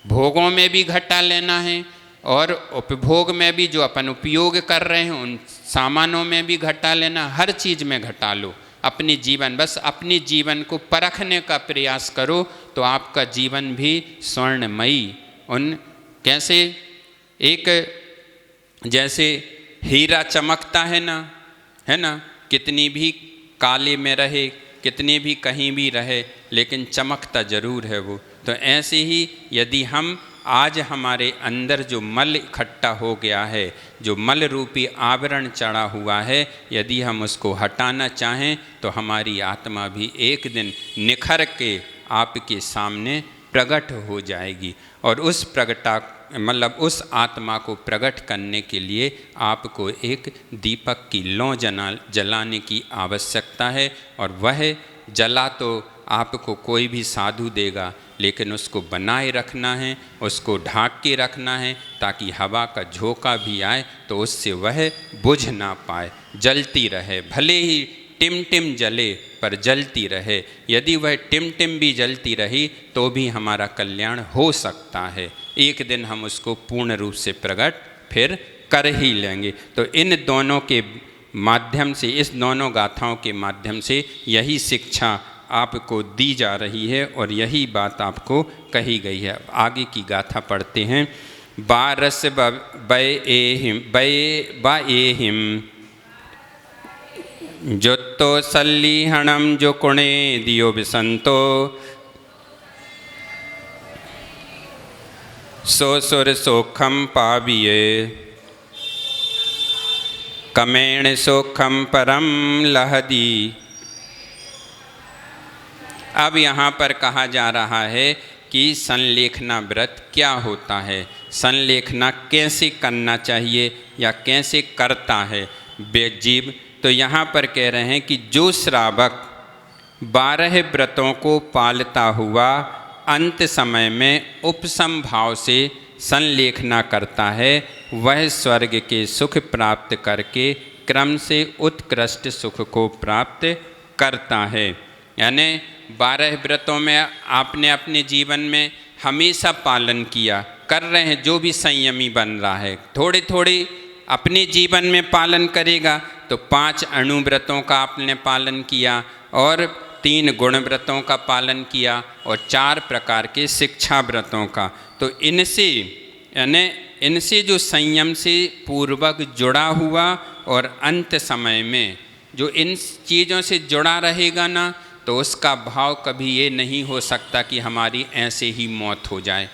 भोगों में भी घटा लेना है और उपभोग में भी, जो अपन उपयोग कर रहे हैं उन सामानों में भी घटा लेना, हर चीज़ में घटा लो अपनी जीवन। बस अपनी जीवन को परखने का प्रयास करो तो आपका जीवन भी स्वर्णमयी, उन कैसे एक जैसे हीरा चमकता है ना, है ना, कितनी भी काले में रहे, कितने भी कहीं भी रहे, लेकिन चमकता ज़रूर है वो। तो ऐसे ही यदि हम आज हमारे अंदर जो मल इकट्ठा हो गया है, जो मल रूपी आवरण चढ़ा हुआ है, यदि हम उसको हटाना चाहें तो हमारी आत्मा भी एक दिन निखर के आपके सामने प्रकट हो जाएगी। और उस उस आत्मा को प्रकट करने के लिए आपको एक दीपक की लौ जलाने की आवश्यकता है। और वह जला तो आपको कोई भी साधु देगा, लेकिन उसको बनाए रखना है, उसको ढाक के रखना है, ताकि हवा का झोंका भी आए तो उससे वह बुझ ना पाए, जलती रहे। भले ही टिम टिम जले पर जलती रहे। यदि वह टिम टिम भी जलती रही तो भी हमारा कल्याण हो सकता है। एक दिन हम उसको पूर्ण रूप से प्रकट फिर कर ही लेंगे। तो इन दोनों के माध्यम से, इस दोनों गाथाओं के माध्यम से यही शिक्षा आपको दी जा रही है और यही बात आपको कही गई है। आगे की गाथा पढ़ते हैं। बारस बाएहिम जोत्तो सल्लीहणम जो कुणे दियो बिसंतो सो सुर सोखम पाविये कमेण सोखम परम लहदी। अब यहाँ पर कहा जा रहा है कि संलेखना व्रत क्या होता है, संलेखना कैसे करना चाहिए या कैसे करता है जीव। तो यहाँ पर कह रहे हैं कि जो श्रावक 12 व्रतों को पालता हुआ अंत समय में उपसम भाव से संलेखना करता है, वह स्वर्ग के सुख प्राप्त करके क्रम से उत्कृष्ट सुख को प्राप्त करता है। यानी 12 व्रतों में आपने अपने जीवन में हमेशा पालन किया, कर रहे हैं, जो भी संयमी बन रहा है थोड़े थोड़े अपने जीवन में पालन करेगा। तो 5 अणुव्रतों का आपने पालन किया और 3 गुण व्रतों का पालन किया और 4 प्रकार के शिक्षा व्रतों का। तो इनसे यानी इनसे जो संयम से पूर्वक जुड़ा हुआ और अंत समय में जो इन चीज़ों से जुड़ा रहेगा ना, तो उसका भाव कभी ये नहीं हो सकता कि हमारी ऐसे ही मौत हो जाए।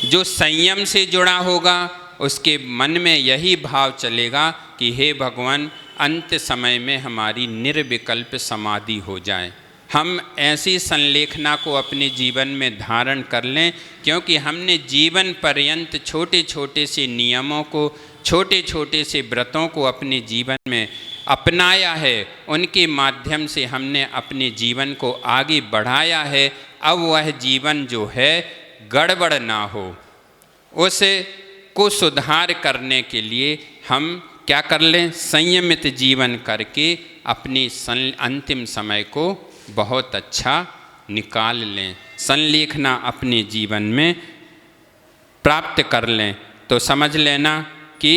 जो संयम से जुड़ा होगा उसके मन में यही भाव चलेगा कि हे भगवान, अंत समय में हमारी निर्विकल्प समाधि हो जाए। हम ऐसी संलेखना को अपने जीवन में धारण कर लें, क्योंकि हमने जीवन पर्यंत छोटे छोटे से नियमों को, छोटे छोटे से व्रतों को अपने जीवन में अपनाया है। उनके माध्यम से हमने अपने जीवन को आगे बढ़ाया है। अब वह जीवन जो है गड़बड़ ना हो, उस को सुधार करने के लिए हम क्या कर लें, संयमित जीवन करके अपनी अंतिम समय को बहुत अच्छा निकाल लें, संलेखना अपने जीवन में प्राप्त कर लें। तो समझ लेना कि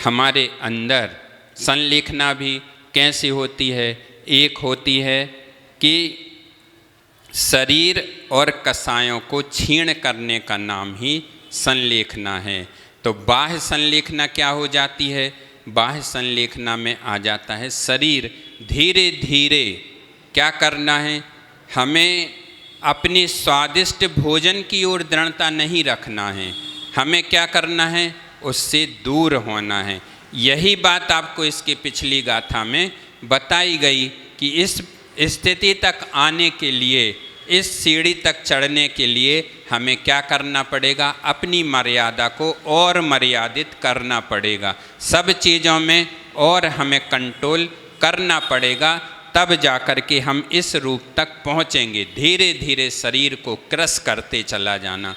हमारे अंदर संलेखना भी कैसे होती है। एक होती है कि शरीर और कसायों को क्षीण करने का नाम ही संलेखना है। तो बाह्य संलेखना क्या हो जाती है, बाह्य संलेखना में आ जाता है शरीर धीरे धीरे क्या करना है, हमें अपने स्वादिष्ट भोजन की ओर दृढ़ता नहीं रखना है, हमें क्या करना है, उससे दूर होना है। यही बात आपको इसके पिछली गाथा में बताई गई कि इस स्थिति तक आने के लिए, इस सीढ़ी तक चढ़ने के लिए हमें क्या करना पड़ेगा, अपनी मर्यादा को और मर्यादित करना पड़ेगा। सब चीज़ों में और हमें कंट्रोल करना पड़ेगा, तब जाकर के हम इस रूप तक पहुँचेंगे। धीरे धीरे शरीर को क्रश करते चला जाना,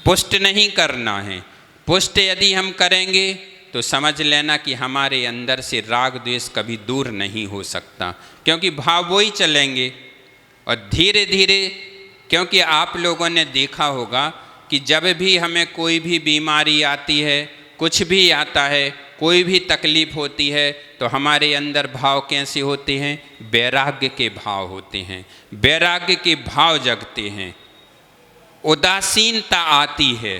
पुष्ट नहीं करना है। पुष्ट यदि हम करेंगे तो समझ लेना कि हमारे अंदर से राग द्वेष कभी दूर नहीं हो सकता, क्योंकि भाव वही चलेंगे। और धीरे धीरे, क्योंकि आप लोगों ने देखा होगा कि जब भी हमें कोई भी बीमारी आती है, कुछ भी आता है, कोई भी तकलीफ होती है, तो हमारे अंदर भाव कैसे होते हैं, वैराग्य के भाव होते हैं, वैराग्य के भाव जगते हैं। उदासीनता आती है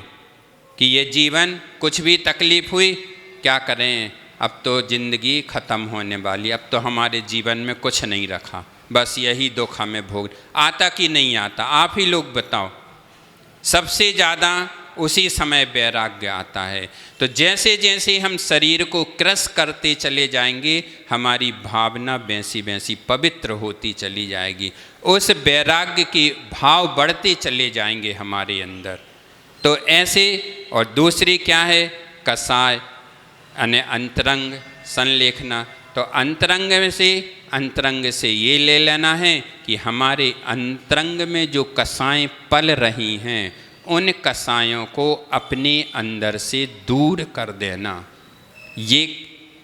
कि ये जीवन, कुछ भी तकलीफ हुई, क्या करें, अब तो ज़िंदगी ख़त्म होने वाली, अब तो हमारे जीवन में कुछ नहीं रखा, बस यही दुख हमें भोग। आता कि नहीं आता, आप ही लोग बताओ। सबसे ज़्यादा उसी समय वैराग्य आता है। तो जैसे जैसे हम शरीर को क्रश करते चले जाएंगे, हमारी भावना वैसी वैसी पवित्र होती चली जाएगी, उस वैराग्य के भाव बढ़ते चले जाएंगे हमारे अंदर। तो ऐसे, और दूसरी क्या है, कसाय यानी अंतरंग संलेखना। तो अंतरंग से ये ले लेना है कि हमारे अंतरंग में जो कसाएं पल रही हैं, उन कसायों को अपने अंदर से दूर कर देना। ये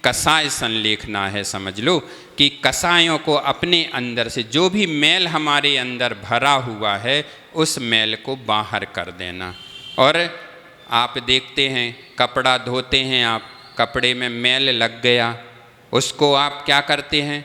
कसाय संलेखना है। समझ लो कि कसायों को अपने अंदर से, जो भी मैल हमारे अंदर भरा हुआ है, उस मैल को बाहर कर देना। और आप देखते हैं, कपड़ा धोते हैं आप, कपड़े में मैल लग गया, उसको आप क्या करते हैं,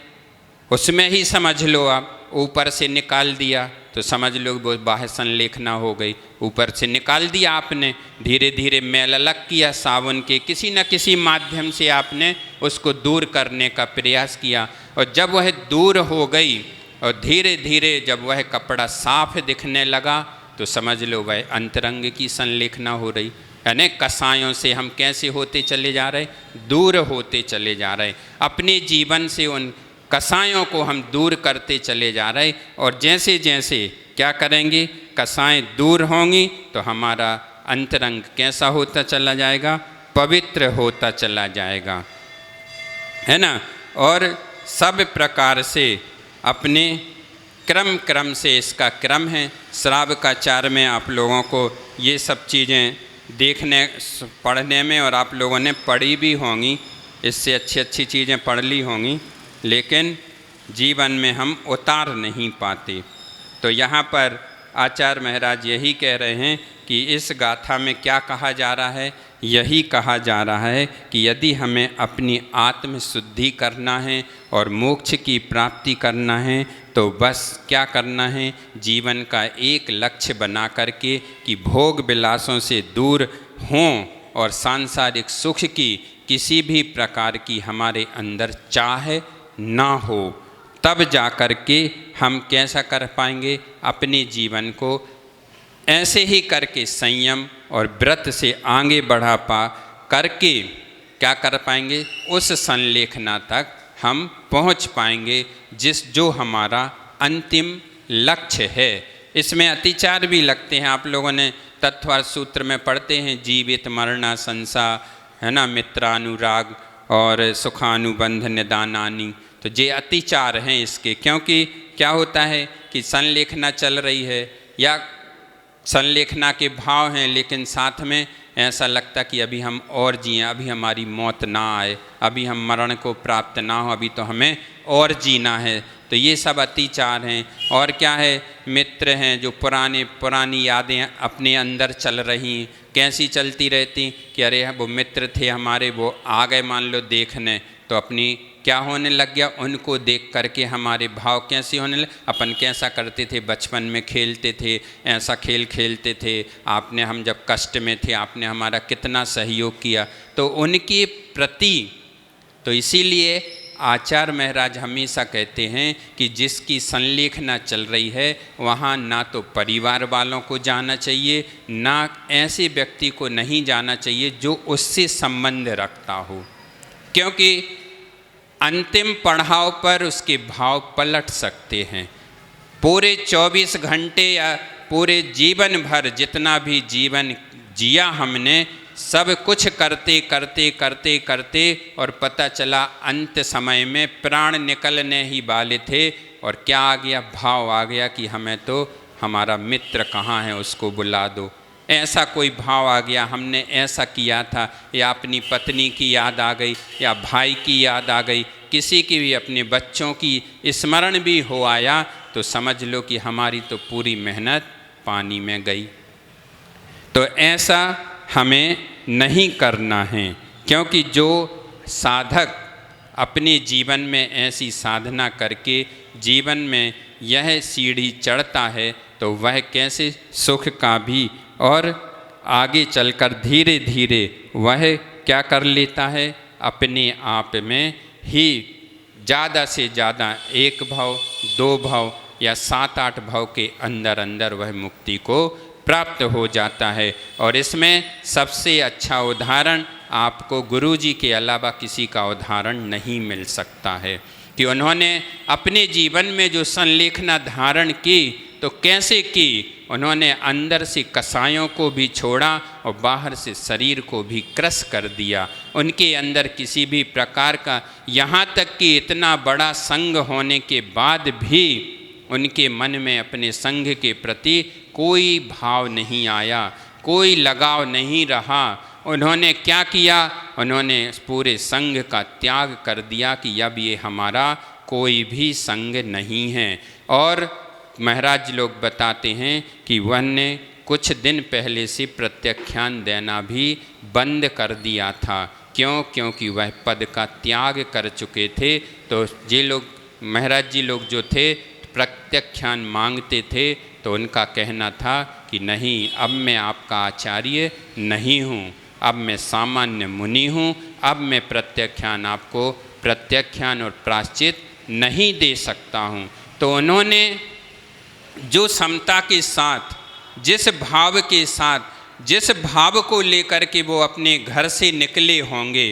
उसमें ही समझ लो आप ऊपर से निकाल दिया, तो समझ लो वो बाह्य संलेखना हो गई। ऊपर से निकाल दिया आपने, धीरे धीरे मैल अलग किया, साबुन के किसी न किसी माध्यम से आपने उसको दूर करने का प्रयास किया। और जब वह दूर हो गई और धीरे धीरे जब वह कपड़ा साफ दिखने लगा, तो समझ लो वह अंतरंग की संलेखना हो रही। यानी कसायों से हम कैसे होते चले जा रहे, दूर होते चले जा रहे। अपने जीवन से उन कसायों को हम दूर करते चले जा रहे। और जैसे जैसे क्या करेंगे, कसाएं दूर होंगी, तो हमारा अंतरंग कैसा होता चला जाएगा, पवित्र होता चला जाएगा, है ना। और सब प्रकार से अपने क्रम से, इसका क्रम है। श्रावकाचार में आप लोगों को ये सब चीज़ें देखने पढ़ने में, और आप लोगों ने पढ़ी भी होंगी, इससे अच्छी अच्छी चीज़ें पढ़ ली होंगी, लेकिन जीवन में हम उतार नहीं पाते। तो यहाँ पर आचार्य महाराज यही कह रहे हैं कि इस गाथा में क्या कहा जा रहा है यही कहा जा रहा है कि यदि हमें अपनी आत्म शुद्धि करना है और मोक्ष की प्राप्ति करना है तो बस क्या करना है, जीवन का एक लक्ष्य बना करके कि भोग विलासों से दूर हों और सांसारिक सुख की किसी भी प्रकार की हमारे अंदर चाह ना हो। तब जा कर के हम कैसा कर पाएंगे, अपने जीवन को ऐसे ही करके संयम और व्रत से आगे बढ़ा करके क्या कर पाएंगे, उस संलेखना तक हम पहुंच पाएंगे जो हमारा अंतिम लक्ष्य है। इसमें अतिचार भी लगते हैं, आप लोगों ने तत्वार्थ सूत्र में पढ़ते हैं, जीवित मरना संसा, है ना, मित्रानुराग और सुखानुबंध निदानानी। तो ये अतिचार हैं इसके, क्योंकि क्या होता है कि संलेखना चल रही है या संलेखना के भाव हैं, लेकिन साथ में ऐसा लगता कि अभी हम और जिएं, अभी हमारी मौत ना आए, अभी हम मरण को प्राप्त ना हो, अभी तो हमें और जीना है। तो ये सब अतिचार हैं। और क्या है, मित्र हैं जो पुरानी यादें अपने अंदर चल रही, कैसी चलती रहती कि अरे वो मित्र थे हमारे, वो आ गए मान लो देखने, तो अपनी क्या होने लग गया, उनको देख करके हमारे भाव कैसे होने लगे, अपन कैसा करते थे, बचपन में खेलते थे, ऐसा खेल खेलते थे, आपने, हम जब कष्ट में थे आपने हमारा कितना सहयोग किया, तो उनके प्रति। तो इसीलिए आचार्य महाराज हमेशा कहते हैं कि जिसकी संलेखना चल रही है वहाँ ना तो परिवार वालों को जाना चाहिए, ना ऐसे व्यक्ति को नहीं जाना चाहिए जो उससे संबंध रखता हो, क्योंकि अंतिम पड़ाव पर उसके भाव पलट सकते हैं। पूरे 24 घंटे या पूरे जीवन भर जितना भी जीवन जिया हमने, सब कुछ करते करते करते करते और पता चला अंत समय में प्राण निकलने ही वाले थे, और क्या आ गया, भाव आ गया कि हमें तो हमारा मित्र कहाँ है, उसको बुला दो। ऐसा कोई भाव आ गया, हमने ऐसा किया था, या अपनी पत्नी की याद आ गई, या भाई की याद आ गई, किसी की भी अपने बच्चों की स्मरण भी हो आया, तो समझ लो कि हमारी तो पूरी मेहनत पानी में गई। तो ऐसा हमें नहीं करना है, क्योंकि जो साधक अपने जीवन में ऐसी साधना करके जीवन में यह सीढ़ी चढ़ता है, तो वह कैसे सुख का भी और आगे चलकर धीरे धीरे वह क्या कर लेता है, अपने आप में ही ज़्यादा से ज़्यादा 1 भाव 2 भाव या 7-8 भाव के अंदर अंदर वह मुक्ति को प्राप्त हो जाता है। और इसमें सबसे अच्छा उदाहरण आपको गुरुजी के अलावा किसी का उदाहरण नहीं मिल सकता है कि उन्होंने अपने जीवन में जो संलेखना धारण की तो कैसे की। उन्होंने अंदर से कसायों को भी छोड़ा और बाहर से शरीर को भी क्रश कर दिया। उनके अंदर किसी भी प्रकार का, यहाँ तक कि इतना बड़ा संग होने के बाद भी उनके मन में अपने संग के प्रति कोई भाव नहीं आया, कोई लगाव नहीं रहा। उन्होंने क्या किया, उन्होंने पूरे संग का त्याग कर दिया कि अब ये हमारा कोई भी संग नहीं है। और महाराज लोग बताते हैं कि वह ने कुछ दिन पहले से प्रत्याख्यान देना भी बंद कर दिया था। क्यों? क्योंकि वह पद का त्याग कर चुके थे। तो ये लोग, महाराज जी लोग जो थे, प्रत्याख्यान मांगते थे, तो उनका कहना था कि नहीं, अब मैं आपका आचार्य नहीं हूँ, अब मैं सामान्य मुनि हूँ, अब मैं प्रत्याख्यान आपको प्रत्याख्यान और प्रायश्चित नहीं दे सकता हूँ। तो उन्होंने जो समता के साथ, जिस भाव के साथ, जिस भाव को लेकर के वो अपने घर से निकले होंगे,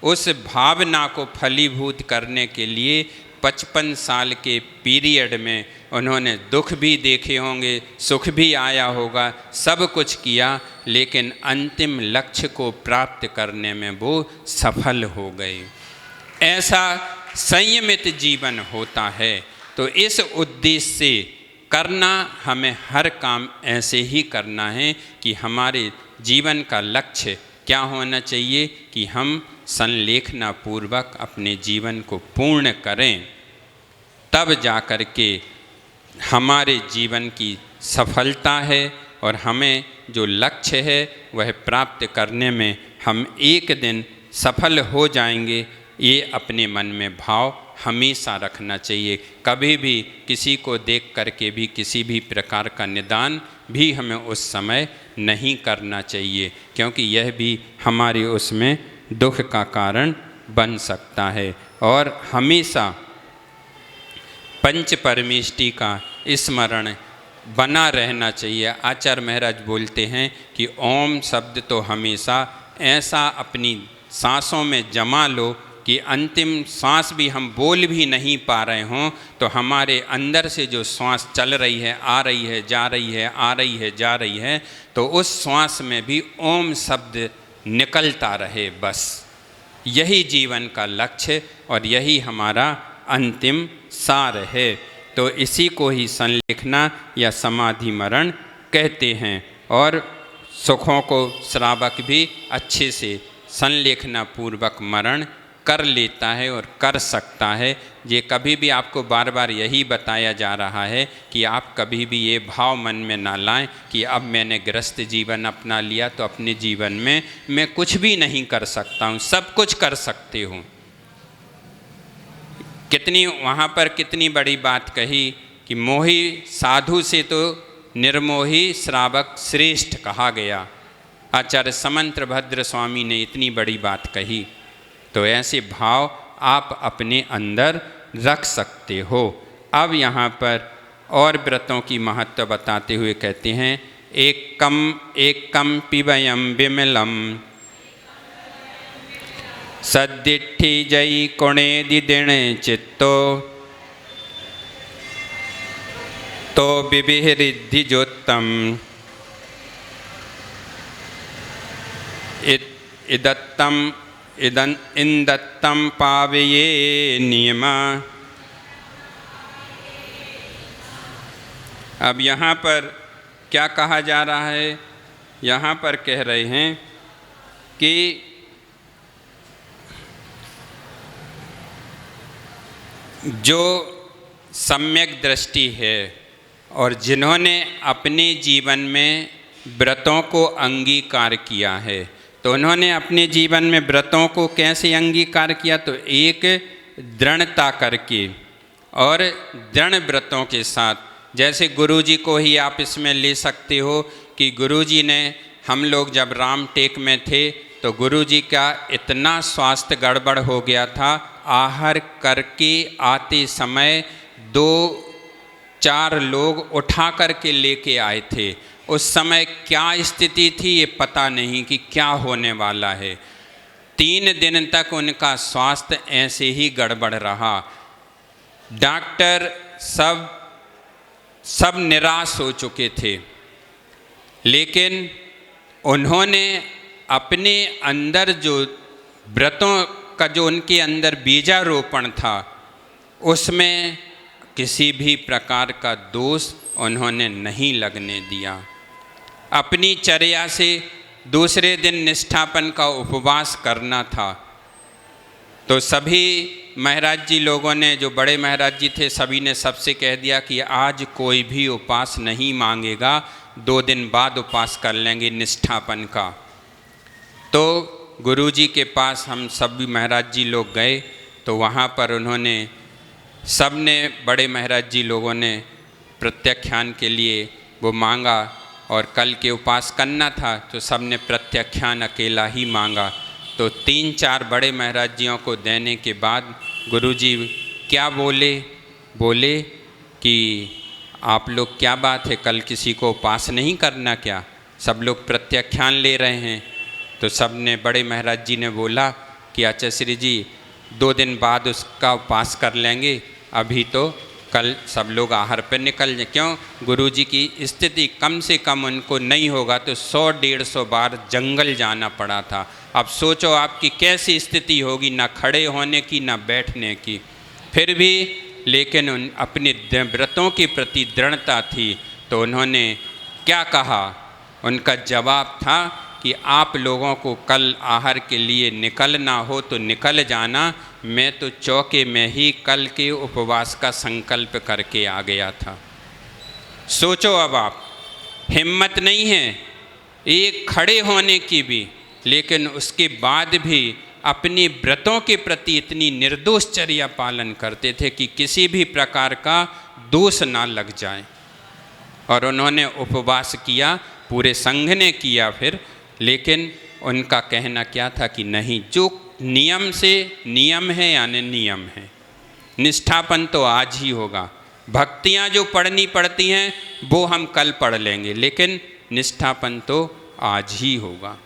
उस भावना को फलीभूत करने के लिए 55 साल के पीरियड में उन्होंने दुख भी देखे होंगे, सुख भी आया होगा, सब कुछ किया, लेकिन अंतिम लक्ष्य को प्राप्त करने में वो सफल हो गए। ऐसा संयमित जीवन होता है। तो इस उद्देश्य से करना, हमें हर काम ऐसे ही करना है कि हमारे जीवन का लक्ष्य क्या होना चाहिए कि हम संलेखना पूर्वक अपने जीवन को पूर्ण करें, तब जा कर के हमारे जीवन की सफलता है और हमें जो लक्ष्य है वह प्राप्त करने में हम एक दिन सफल हो जाएंगे, ये अपने मन में भाव हमेशा रखना चाहिए। कभी भी किसी को देख करके भी किसी भी प्रकार का निदान भी हमें उस समय नहीं करना चाहिए, क्योंकि यह भी हमारे उसमें दुख का कारण बन सकता है। और हमेशा पंच परमेष्टि का स्मरण बना रहना चाहिए। आचार्य महाराज बोलते हैं कि ओम शब्द तो हमेशा ऐसा अपनी सांसों में जमा लो कि अंतिम सांस भी हम बोल भी नहीं पा रहे हों तो हमारे अंदर से जो श्वास चल रही है, आ रही है, जा रही है, आ रही है, जा रही है, तो उस श्वास में भी ओम शब्द निकलता रहे। बस यही जीवन का लक्ष्य और यही हमारा अंतिम सार है। तो इसी को ही संलेखना या समाधि मरण कहते हैं। और सुखों को श्रावक भी अच्छे से संलेखना पूर्वक मरण कर लेता है और कर सकता है। ये कभी भी आपको बार बार यही बताया जा रहा है कि आप कभी भी ये भाव मन में ना लाएं कि अब मैंने गृहस्थ जीवन अपना लिया तो अपने जीवन में मैं कुछ भी नहीं कर सकता हूँ, सब कुछ कर सकते हूँ। कितनी वहाँ पर कितनी बड़ी बात कही कि मोही साधु से तो निर्मोही श्रावक श्रेष्ठ कहा गया। आचार्य समंत्र भद्र स्वामी ने इतनी बड़ी बात कही। तो ऐसे भाव आप अपने अंदर रख सकते हो। अब यहाँ पर और व्रतों की महत्व बताते हुए कहते हैं, एकम पिबयम विमलम सद्दिट्ठि जयी कोणे दिदिण चित्तो तो बिबिहरिद्धि जोत्तम इदत्तम इंदत्तम पावये नियमा। अब यहाँ पर क्या कहा जा रहा है? यहाँ पर कह रहे हैं कि जो सम्यक दृष्टि है और जिन्होंने अपने जीवन में व्रतों को अंगीकार किया है, तो उन्होंने अपने जीवन में व्रतों को कैसे अंगीकार किया? तो एक दृढ़ता करके और दृढ़ व्रतों के साथ। जैसे गुरुजी को ही आप इसमें ले सकते हो कि गुरुजी ने, हम लोग जब राम टेक में थे तो गुरुजी का इतना स्वास्थ्य गड़बड़ हो गया था, आहार करके आते समय 2-4 लोग उठा करके लेके आए थे। उस समय क्या स्थिति थी ये पता नहीं कि क्या होने वाला है। 3 दिन तक उनका स्वास्थ्य ऐसे ही गड़बड़ रहा। डॉक्टर सब निराश हो चुके थे, लेकिन उन्होंने अपने अंदर जो व्रतों का जो उनके अंदर बीजारोपण था, उसमें किसी भी प्रकार का दोष उन्होंने नहीं लगने दिया। अपनी चर्या से दूसरे दिन निष्ठापन का उपवास करना था। तो सभी महाराज जी लोगों ने, जो बड़े महाराज जी थे, सभी ने सबसे कह दिया कि आज कोई भी उपवास नहीं मांगेगा, 2 दिन बाद उपवास कर लेंगे निष्ठापन का। तो गुरुजी के पास हम सभी महाराज जी लोग गए, तो वहाँ पर उन्होंने सबने, बड़े महाराज जी लोगों ने प्रत्याख्यान के लिए वो मांगा और कल के उपवास करना था, तो सबने प्रत्याख्यान अकेला ही मांगा। तो 3-4 बड़े महाराज जियों को देने के बाद गुरुजी क्या बोले कि आप लोग क्या बात है, कल किसी को उपवास नहीं करना क्या? सब लोग प्रत्याख्यान ले रहे हैं। तो सब ने, बड़े महाराज जी ने बोला कि अच्छा श्री जी 2 दिन बाद उसका उपवास कर लेंगे, अभी तो कल सब लोग आहार पर निकल जाए। क्यों? गुरुजी की स्थिति कम से कम उनको नहीं होगा तो 100-150 बार जंगल जाना पड़ा था। अब सोचो आपकी कैसी स्थिति होगी, ना खड़े होने की ना बैठने की। फिर भी लेकिन उन अपने व्रतों के प्रति दृढ़ता थी। तो उन्होंने क्या कहा? उनका जवाब था कि आप लोगों को कल आहार के लिए निकलना हो तो निकल जाना, मैं तो चौके में ही कल के उपवास का संकल्प करके आ गया था। सोचो अब आप हिम्मत नहीं है एक खड़े होने की भी, लेकिन उसके बाद भी अपने व्रतों के प्रति इतनी निर्दोष चर्या पालन करते थे कि किसी भी प्रकार का दोष ना लग जाए। और उन्होंने उपवास किया, पूरे संघ ने किया फिर, लेकिन उनका कहना क्या था कि नहीं, जो नियम से नियम है यानी नियम है, निष्ठापन तो आज ही होगा। भक्तियाँ जो पढ़नी पड़ती हैं वो हम कल पढ़ लेंगे, लेकिन निष्ठापन तो आज ही होगा।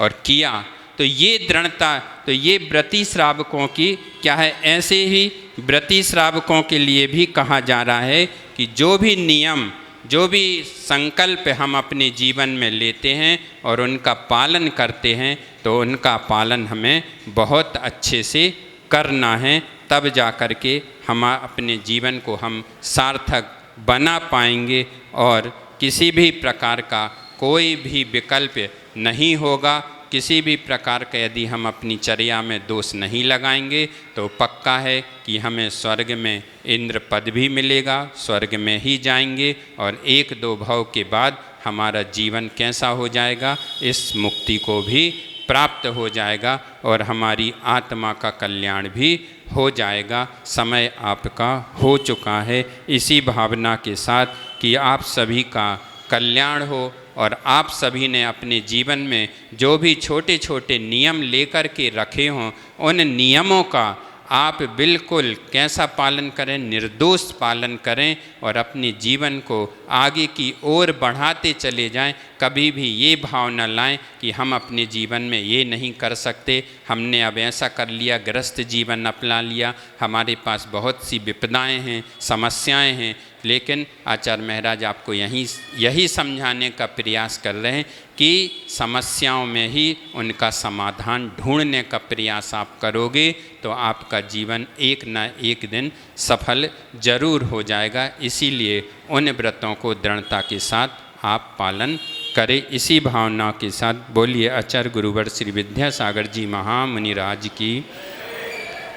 और किया तो ये दृढ़ता, तो ये व्रती श्रावकों की क्या है, ऐसे ही व्रती श्रावकों के लिए भी कहा जा रहा है कि जो भी नियम, जो भी संकल्प हम अपने जीवन में लेते हैं और उनका पालन करते हैं, तो उनका पालन हमें बहुत अच्छे से करना है, तब जा कर के हम अपने जीवन को हम सार्थक बना पाएंगे और किसी भी प्रकार का कोई भी विकल्प नहीं होगा। किसी भी प्रकार का यदि हम अपनी चर्या में दोष नहीं लगाएंगे तो पक्का है कि हमें स्वर्ग में इंद्र पद भी मिलेगा, स्वर्ग में ही जाएंगे और एक दो भव के बाद हमारा जीवन कैसा हो जाएगा, इस मुक्ति को भी प्राप्त हो जाएगा और हमारी आत्मा का कल्याण भी हो जाएगा। समय आपका हो चुका है। इसी भावना के साथ कि आप सभी का कल्याण हो और आप सभी ने अपने जीवन में जो भी छोटे छोटे नियम लेकर के रखे हों, उन नियमों का आप बिल्कुल कैसा पालन करें, निर्दोष पालन करें और अपने जीवन को आगे की ओर बढ़ाते चले जाएं। कभी भी ये भाव न लाएं कि हम अपने जीवन में ये नहीं कर सकते, हमने अब ऐसा कर लिया, गृहस्थ जीवन अपना लिया, हमारे पास बहुत सी विपदाएं हैं, समस्याएं हैं। लेकिन आचार्य महाराज आपको यही समझाने का प्रयास कर रहे हैं कि समस्याओं में ही उनका समाधान ढूंढने का प्रयास आप करोगे तो आपका जीवन एक न एक दिन सफल जरूर हो जाएगा। इसीलिए उन व्रतों को दृढ़ता के साथ आप पालन करें। इसी भावना के साथ बोलिए आचार्य गुरुवर श्री विद्यासागर जी महामुनिराज की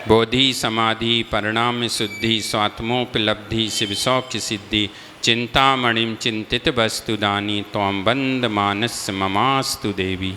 बोधि समाधि परिणाम शुद्धि स्वात्मोपलब्धि शिव सौख्य सिद्धि चिंतामणिम चिंतित वस्तुदानी त्वं वंद मानस ममास्तु देवी।